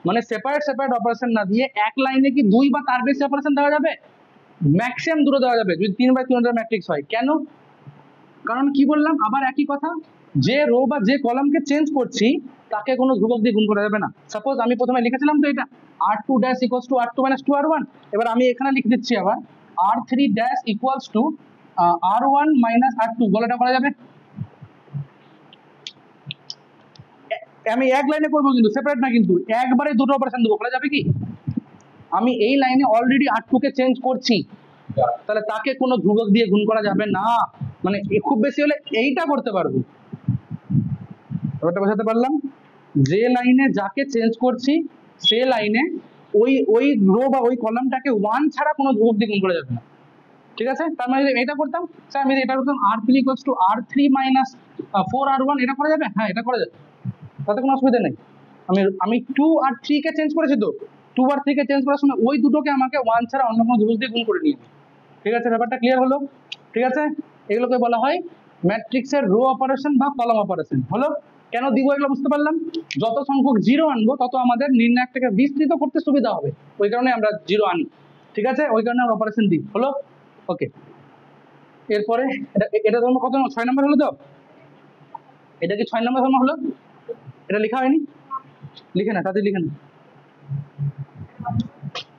মানে সেপারেট সেপারেট অপারেশন না দিয়ে এক লাইনে কি 2 বা তার বেশি অপারেশন দেওয়া যাবে? ম্যাক্সিমাম দুটো দেওয়া যাবে যদি 3/3 ম্যাট্রিক্স হয়। কেন? কারণ কি বললাম, আবার একই কথা, যে রো বা যে কলামকে চেঞ্জ করছি তাকে কোনো ধ্রুবক দিয়ে গুণ করা যাবে না। সাপোজ আমি প্রথমে লিখেছিলাম তো এটা R2 dash equals to R2 - 2 R1, এবার আমি এখানে লিখে দিচ্ছি আবার R3 dash equals to R1 - R2, বলাটা করা যাবে? আমি এক লাইনে করবো কিন্তু সেপারেট না, কিন্তু একবারে দুটো অপারেশন দেবো, করা যাবে কি? আমি এই লাইনে অলরেডি R2 কে চেঞ্জ করছি, তাহলে তাকে কোনো ধ্রুবক দিয়ে গুণ করা যাবে না, মানে খুব বেশি হলে এইটা করতে পারবো, ওটা বোঝাতে পারলাম, যে লাইনে যাকে চেঞ্জ করছি সে লাইনে ওই ওই রো বা ওই কলামটাকে 1 ছাড়া কোনো ধ্রুবক দিয়ে গুণ করা যাবে না, ঠিক আছে। তার মানে যদি এটা করতাম স্যার, আমি এটা করতাম R3 = R3 - 4 R1, এটা করা যাবে? হ্যাঁ, এটা করা যাবে, তাতে কোনো অসুবিধা নেই। আমি 2 আর 3 কে চেঞ্জ করেছি তো, 2 আর 3 কে চেঞ্জ করার সময় ওই দুটোকে আমাকে 1 ছাড়া অন্য কোনো ধ্রুবক দিয়ে গুণ করে নিয়ে, ঠিক আছে, ব্যাপারটা ক্লিয়ার হলো? ঠিক আছে, এগুলোকে বলা হয় ম্যাট্রিক্সের রো অপারেশন বা কলাম অপারেশন, হলো। কেন দিব এগুলো বুঝতে পারলাম, যত সংখ্যক জিরো আনবো তত আমাদের নির্ণায়কটাকে বিস্তৃত করতে সুবিধা হবে, ওই কারণে আমরা জিরো আনি, ঠিক আছে, ওই কারণে আমরা অপারেশন দিই, হলো। ওকে, এরপরে এটা ধর্ম কত, 6 নম্বর হলো তো, এটা কি 6 নম্বর ধর্ম হলো? এটা লেখা হয়নি, লিখে না, তাদের লিখে না,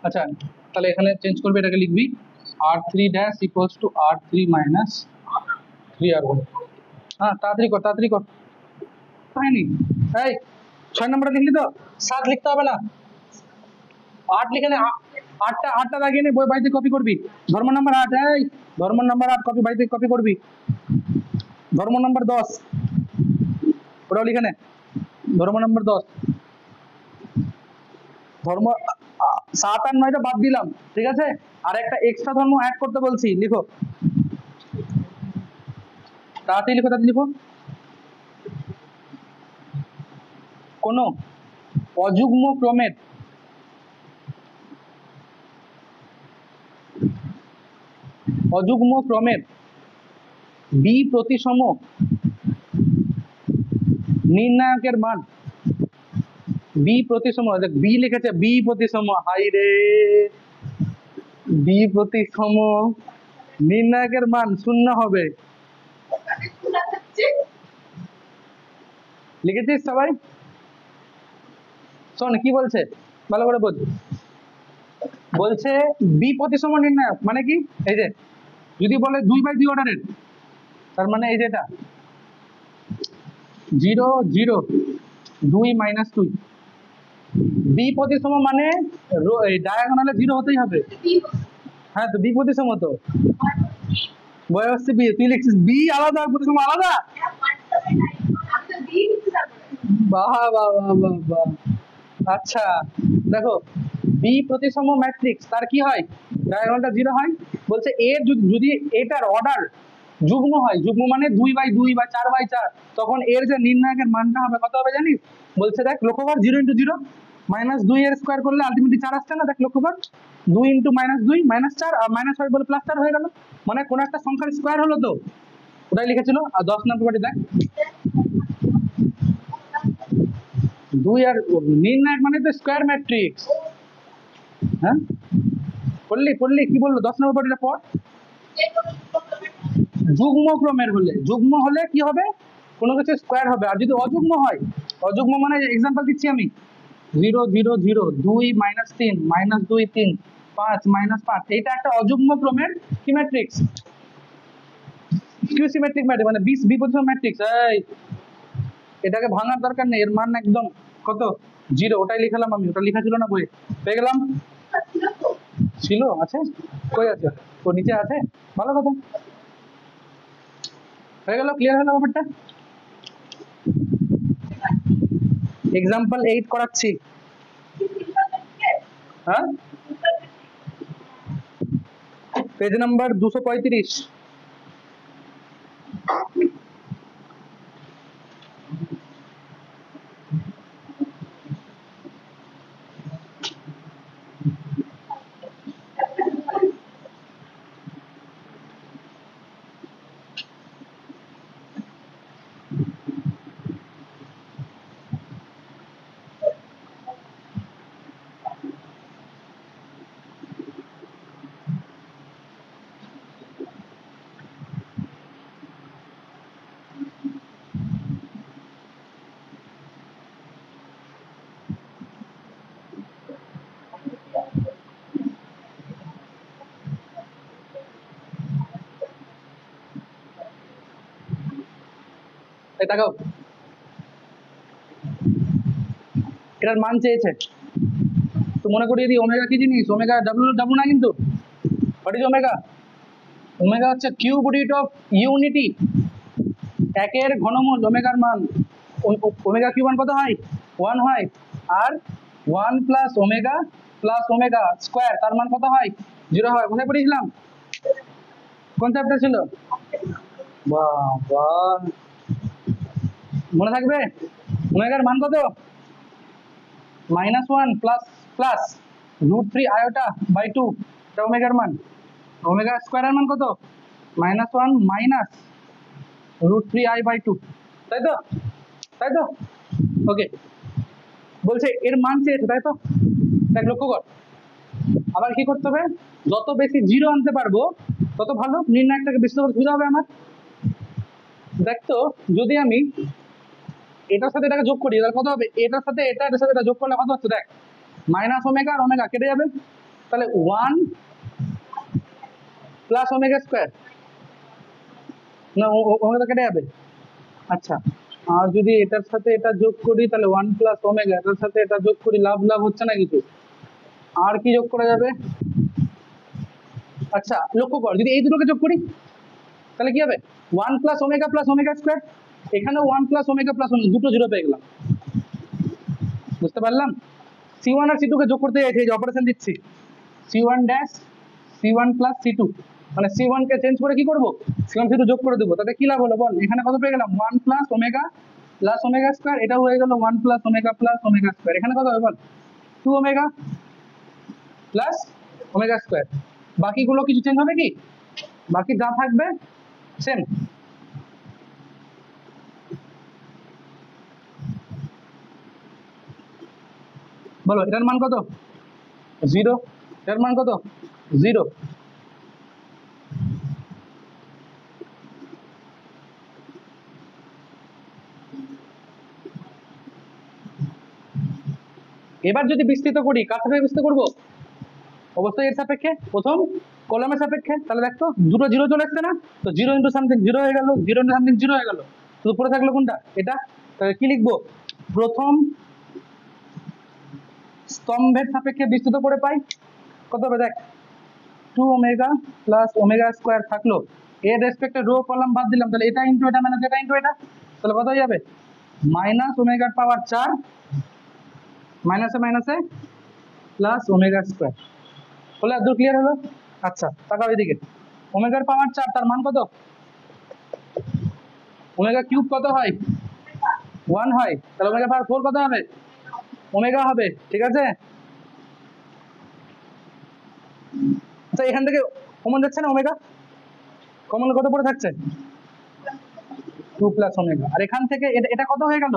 আচ্ছা তাহলে এখানে চেঞ্জ করবে, এটাকে লিখবি R3 dash equals to R3 - 3 R1, হ্যাঁ তাড়াতাড়ি কর, তাড়াতাড়ি কর, হয়নি, এই 6 নম্বরটা লিখলি তো, 7 লিখতে হবে না, 8 লিখে নে, 8টা লাগিয়ে নে, বই বাড়িতে কপি করবি, ধর্ম নম্বর 8, এই ধর্ম নম্বর 8 কপি বাড়িতে কপি করবি, ধর্ম নম্বর 10 ওটাও লিখে নে, ধর্ম নম্বর 10, ধর্ম 7 আর 9টা বাদ দিলাম, ঠিক আছে, আর একটা এক্সট্রা ধর্ম অ্যাড করতে বলছি, লিখো তাড়াতাড়ি, লিখো তাড়াতাড়ি লিখো, কোন অযুগ্ম ক্রমের অযুগ্ম ক্রমের বি প্রতিসম নির্ণায়কের মান, বি প্রতিসম, দেখ বি লিখেছে বি প্রতিসম, হাই রে, বি প্রতিসম নির্ণায়কের মান শূন্য হবে। লিখেছিস সবাই? শোন কি বলছে ভালো করে বোঝ। বলছে বি প্রতিসম নির্ণায়ক মানে কি, এই যে যদি বলে 2/2 অর্ডারের, তার মানে এই যেটা 0 0 2 - 2, বি প্রতিসম মানে ডায়াগোনালে 0 হতেই হবে। হ্যাঁ তো বি প্রতিসম তো বয়স বি, তুই লিখছিস বি আলাদা প্রতিসম আলাদা। বাহ বাহ বাহ বাহ বাহ। আচ্ছা দেখো বি প্রতিসম ম্যাট্রিক্স তার কি হয়, ডায়াগোনালটা 0 হয়। বলছে এর যদি এটার অর্ডার যুগ্ম হয়, যুগ্ম মানে 2/2 বা 4/4, তখন এর যে নির্ণায়কের মানটা হবে কত হবে জানিস? বলছে দেখ লক্ষ্য কর, 0 × 0 -2 এর স্কোয়ার করলে আলটিমেটলি 4 আসছে না, দেখ লক্ষ্য কর, 2 × -2 -4 আর -5 বলে +4 হয়ে গেল, মানে কোন একটা সংখ্যার স্কোয়ার হলো তো, ওটাই লিখেছিল। আর 10 নম্বর পাটি দেখ 2 আর নির্ণায়ক মানে তো স্কোয়ার ম্যাট্রিক্স। হ্যাঁ পড়লি পড়লি কি বললো 10 নম্বর পাটিটা পড়। যুগ্ম ক্রমের হলে, যুগ্ম হলে কি হবে, কোনো কিছু স্কোয়ার হবে। আর যদি অযুগ্ম হয়, অযুগ্ম মানে এক্সাম্পল দিচ্ছি আমি, 0 0 0 2 - 3 -2 3 5 -5, এইটা একটা অযুগ্ম ক্রমের কি ম্যাট্রিক্স, স্কিউ সিমেট্রিক ম্যাট্রিক্স, মানে বি প্রতিসম ম্যাট্রিক্স। এই এটাকে ভাঙার দরকার নেই, এর মান একদম কত 0, ওটাই লিখালাম আমি, ওটা লেখা ছিল না বইয়ে, পেয়ে গেলাম। ছিল আছে, কই আছে, ও নিচে আছে, ভালো কথা, হয়ে গেল, ক্লিয়ার হলো ব্যাপারটা। এক্সাম্পল 8 করাচ্ছি। হ্যাঁ পেজ নাম্বার 235। এই তাকাও, এটার মান চেয়েছে, তো মনে করি যদি ওমেগা কি জিনিস, ওমেগা ডাব্লু না, কিন্তু হোয়াট ইজ ওমেগা? ওমেগা হচ্ছে কিউব রুট অফ ইউনিটি, একের ঘনমূল ওমেগার মান। ওমেগা কিউব মান কত হয়, 1 হয়। আর 1 + ওমেগা স্কোয়ার তার মান কত হয়, 0 হয়। কোথায় পড়েছিলাম, কোন চ্যাপ্টার ছিল? বাবা মনে থাকবে, ওমেগার মান কত, -1 প্লাস √3 আয়োটা বাই 2, এটা ওমেগার মান। ওমেগা স্কোয়ারের মান কত, -1 √3 i বাই 2, তাই তো, তাই তো, ওকে। বলছে এর মান চেয়েছে, তাই তো, দেখ লক্ষ্য কর, আবার কি করতে হবে, যত বেশি 0 আনতে পারবো তত ভালো, নির্ণায়কটাকে বেশি সুবিধা হবে আমার। দেখ তো যদি আমি এটার সাথে এটাকে যোগ করি তাহলে কত হবে, এটার সাথে এটার সাথে এটা যোগ করলে কত হচ্ছে, দেখ -ওমেগা আর ওমেগা কেটে যাবে, তাহলে 1 + ওমেগা স্কোয়ার, না ওমেগা কেটে যাবে। আচ্ছা আর যদি এটার সাথে এটা যোগ করি তাহলে 1 + ওমেগা, এটার সাথে এটা যোগ করি, লাভ লাভ হচ্ছে না কিছু, আর কি যোগ করা যাবে? আচ্ছা লক্ষ্য কর, যদি এই দুটোকে যোগ করি তাহলে কি হবে, 1 + ওমেগা + ওমেগা স্কোয়ার, এখানেও 1 + ওমেগা + ওমেগা, দুটো 0 পেয়ে গেলাম, বুঝতে পারলাম। C1 আর C2 কে যোগ করতে যাচ্ছি, এই যে অপারেশন দিচ্ছি, C1 ড্যাশ C1 + C2, মানে C1 কে চেঞ্জ করে কি করব, C1 C2 যোগ করে দেবো, তাতে কি লাভ হলো বল, এখানে কত পেয়ে গেলাম, 1 + ওমেগা + ওমেগা স্কোয়ার, এটা হয়ে গেল 1 + ওমেগা + ওমেগা স্কোয়ার, এখানে কত হবে বল, 2 ওমেগা + ওমেগা স্কোয়ার। বাকিগুলো কিছু চেঞ্জ হবে কি, বাকি যা থাকবে সেম। বলো এটার মান কত? 0। এটার মান কত? 0। এবার যদি বিস্তৃত করি, কার সাপেক্ষে বিস্তৃত করবো? অবশ্যই এর সাপেক্ষে, প্রথম কলামের সাপেক্ষে। তাহলে দেখো দুটো জিরো চলে আসছে না, তো 0 ইন্টু সামথিং 0 হয়ে গেল, 0 ইন্টু সামথিং 0 হয়ে গেল, তো উপরে থাকলো কোনটা? এটা। তাহলে কি লিখবো? প্রথম স্তম্ভের সাপেক্ষে বিস্তৃত করে পাই কত হবে দেখ, 2 ওমেগা প্লাস ওমেগা স্কোয়ার থাকলো, এর রেসপেক্টে রো কলাম বাদ দিলাম, তাহলে এটা ইন্টু এটা মাইনাস এটা ইন্টু এটা, তাহলে কত হয়ে যাবে? মাইনাস ওমেগার পাওয়ার 4 মাইনাসে মাইনাসে প্লাস ওমেগা স্কোয়ার। হলো একদম ক্লিয়ার হলো? আচ্ছা তাকাও এদিকে, ওমেগার পাওয়ার 4 তার মান কত? ওমেগা কিউব কত হয়? 1 হয়, তাহলে ওমেগা পাওয়ার 4 কত হবে? ওমেগা হবে, ঠিক আছে? আচ্ছা এখান থেকে কমন যাচ্ছে না ওমেগা, কমন কত পড়ে থাকছে? 2 প্লাস ওমেগা। আর এখান থেকে এটা কত হয়ে গেল?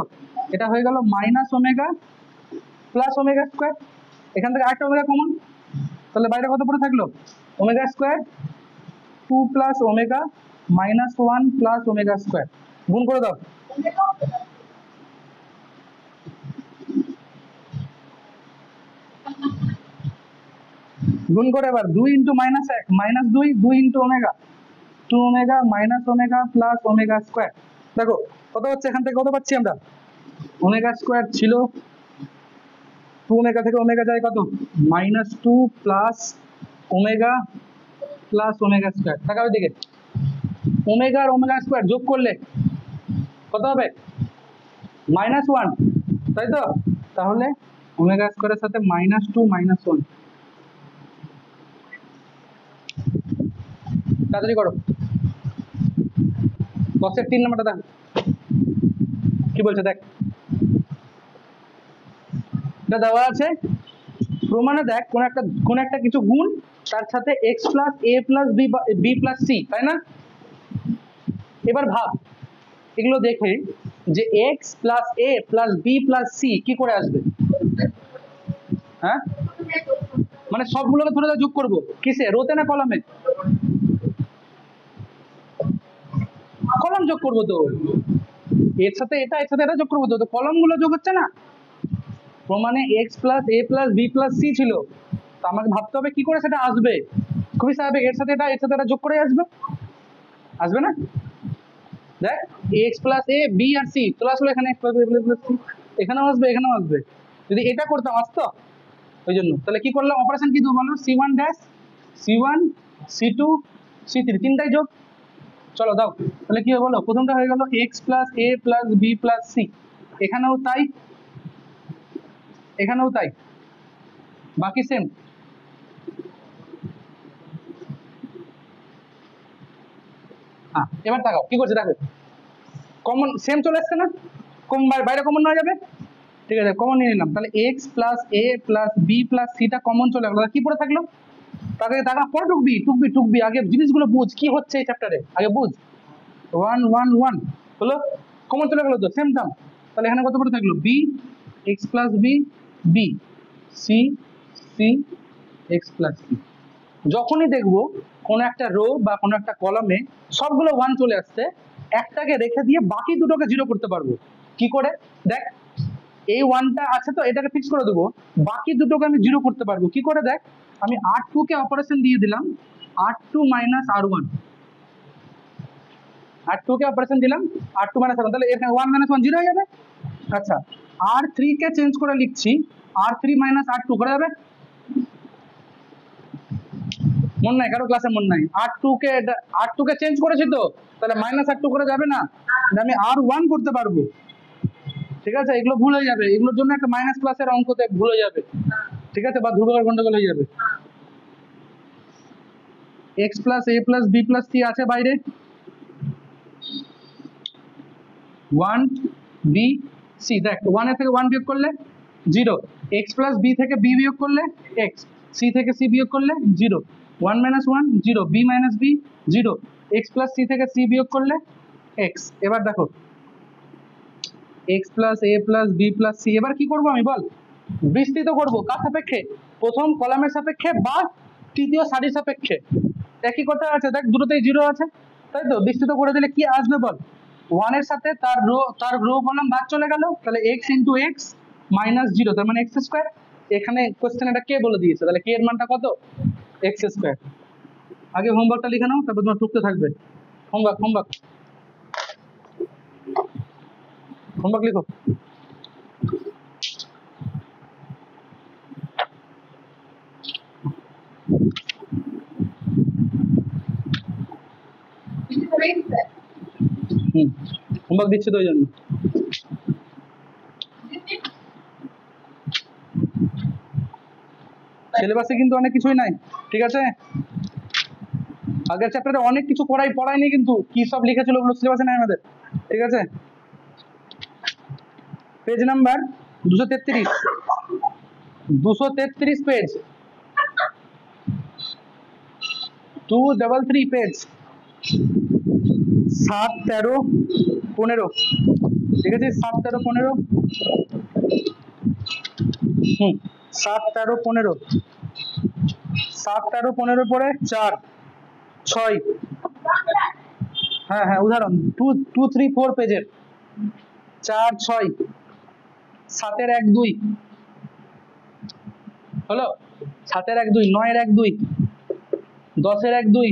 এটা হয়ে গেল minus omega plus omega square. এখান থেকে আরেকটা ওমেগা কমন, তাহলে বাইরে কত পড়ে থাকলো? Omega square 2 plus omega minus 1 plus omega square. গুণ করে দাও। গুণ করে এবার 2 into minus 1 minus 2 2 into omega 2 omega minus omega plus omega square. দেখো কত হচ্ছে, এখান থেকে কত পাচ্ছি আমরা? ওমেগা স্কোয়ার ছিল 2 ওমেগা থেকে ওমেগা যায় কত? Minus 2 plus omega plus omega square. তাকাও এদিকে, ওমেগা আর ওমেগা স্কোয়ার যোগ করলে কত হবে? মাইনাস 1, তাই তো? তাহলে ওমেগা স্কোয়ারের সাথে মাইনাস 2 মাইনাস 1, তাড়াতাড়ি করো। 10-এর 3 নাম্বারটা দেখ কি বলছে, দেখ এটা দেওয়া আছে প্রমাণে, দেখ কোন একটা কিছু গুণ তার সাথে এক্স প্লাস এ প্লাস বি প্লাস সি, তাই না? এবার ভাব এগুলো দেখে যে এক্স প্লাস এ প্লাস বি প্লাস সি কি করে আসবে? হ্যাঁ মানে সবগুলোকে ধরে যোগ করবো কিসে, রোতে না কলামে? কলাম যোগ করবো তো, এর সাথে এটা এর সাথে এটা যোগ করবো তো, কলাম গুলো যোগ হচ্ছে না। প্রমাণে এক্স প্লাস এ প্লাস বি প্লাস সি ছিল, তো আমাকে ভাবতে হবে কি করে সেটা আসবে। খুবই স্বাভাবিক, এর সাথে এটা যোগ করে আসবে, আসবে না? দেখ x plus A B R C চলে আসলো এখানে, এক্স প্লাস এ প্লাস সি এখানেও আসবে এখানেও আসবে। যদি এটা করতাম আসতো, ওই জন্য তাহলে কি করলাম, অপারেশন কি দেবো বলো? C one dash C one C two C three, তিনটাই যোগ। চলো দাও, তাহলে কি হবে বলো? প্রথমটা হয়ে গেল এক্স প্লাস এ প্লাস বি প্লাস সি, এখানেও তাই এখানেও তাই, বাকি সেম। হ্যাঁ এবার তাকাও কি করছে, দেখো কমন সেম চলে আসছে না, বাইরে কমন নেওয়া যাবে, ঠিক আছে কমন নিয়ে নিলাম। তাহলে এক্স প্লাস এ প্লাস বি প্লাস সিটা কমন চলে গেল, কি পড়ে থাকলো? তাকে টাকা পরে টুকবি আগে জিনিসগুলো বুঝ কি হচ্ছে এই চ্যাপ্টারে, আগে বুঝ। 1 1 1 হলো, কমন চলে গেল তো, সেম টার্ম। তাহলে এখানে কত পড়ে থাকলো? B x plus b b c c x plus c. যখনই দেখবো কোন একটা রো বা কোন একটা কলামে সবগুলো 1 চলে আসছে, একটাকে রেখে দিয়ে বাকি দুটোকে 0 করতে পারবো। কি করে? দেখ এই 1টা আছে তো, এটাকে ফিক্স করে দেবো, বাকি দুটোকে আমি 0 করতে পারবো। কি করে? দেখ আমি R2 কে অপারেশন দিয়ে দিলাম, R2 মাইনাস R1, R2 কে অপারেশন দিলাম R2 মাইনাস R1, তাহলে এখানে 1 মাইনাস 1 0 হয়ে যাবে। আচ্ছা R3 কে চেঞ্জ করে লিখছি R3 মাইনাস R2, করে যাবে? মন নাই কারো ক্লাসে, মন নাই? R2 কে চেঞ্জ করেছি তো, তাহলে মাইনাস R2 করে যাবে না, আমি R1 করতে পারবো, ঠিক আছে? এগুলো ভুল হয়ে যাবে, এগুলোর জন্য একটা মাইনাস প্লাসের অঙ্কতে ভুল হয়ে যাবে, ঠিক আছে? বা ধ্রুবকের গন্ডগোল হয়ে যাবে। এক্স প্লাস এ প্লাস বি প্লাস সি আছে বাইরে, 1 বি সি, দেখ 1 এর থেকে 1 বিয়োগ করলে 0, এক্স প্লাস বি থেকে বি বিয়োগ করলে এক্স, সি থেকে সি বিয়োগ করলে 0, 1 minus 1 0, b minus b 0, x plus c থেকে c বিয়োগ করলে x। এবার দেখো x plus a plus b plus c, এবার কি করব আমি বল, বিস্তৃত করব কার সাপেক্ষে, প্রথম কলামের সাপেক্ষে বা তৃতীয় সারির সাপেক্ষে, একই কথা আছে, দেখ দুটোতেই 0 আছে, তাই তো, বিস্তৃত করে দিলে কি আসবে বল, 1 এর সাথে তার রো কলাম বাদ চলে গেল, তাহলে x into x minus 0, তার মানে x স্কয়ার। এখানে কোশ্চেন এটা কে বলে দিয়েছে, তাহলে k এর মানটা কত, x স্কয়ার। আগে হোমওয়ার্কটা লিখে নাও, তারপর তোমার টুকতে থাকবে। হোমওয়ার্ক লিখো। হোমওয়ার্ক দিচ্ছি তো ওই জন্য। সিলেবাসে কিন্তু অনেক কিছুই নাই, ঠিক আছে, আগের চ্যাপ্টারে অনেক কিছু পড়ায়নি, কিন্তু কি সব লিখেছিল ওগুলো সিলেবাসে নাই আমাদের, ঠিক আছে। পেজ নাম্বার 233 পেজ, 233 পেজ, 7, 13, 15, ঠিক আছে, 7, 13, 15, 7, 13, 15, 7, 13, 15 পরে 4, 6, হ্যাঁ উদাহরণ 2, 3, 4 পেজের 4, 6, 7 এর 1, 2 হলো, 7 এর 1, 2, 9 এর 1, 2, 10 এর 1, 2,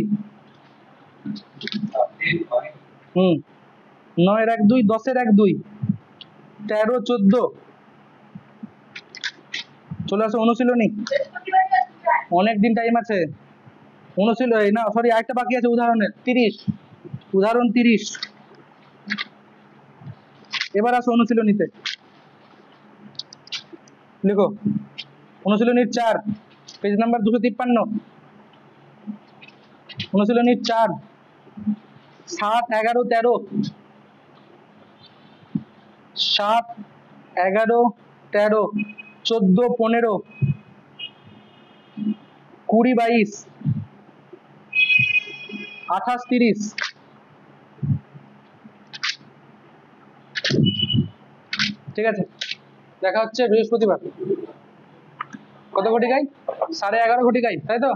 9 এর 1, 2, 10 এর 1, 2, 13, 14, চলে আসো অনুশীলনী, অনেকদিন টাইম আছে, অনুশীলনী না সরি আরেকটা বাকি আছে উদাহরণের 30, উদাহরণ 30। এবার আসো অনুশীলনীতে, লিখো অনুশীলনীর 4 পেজ নাম্বার 253, অনুশীলনীর 4, 7, 11, 13, 7, 11, 13, 14, 15, 20, 22, 28, 30, ঠিক আছে, দেখা হচ্ছে বৃহস্পতিবার, কত ঘটিকায়, 11:30 ঘটিকায়, তাই তো।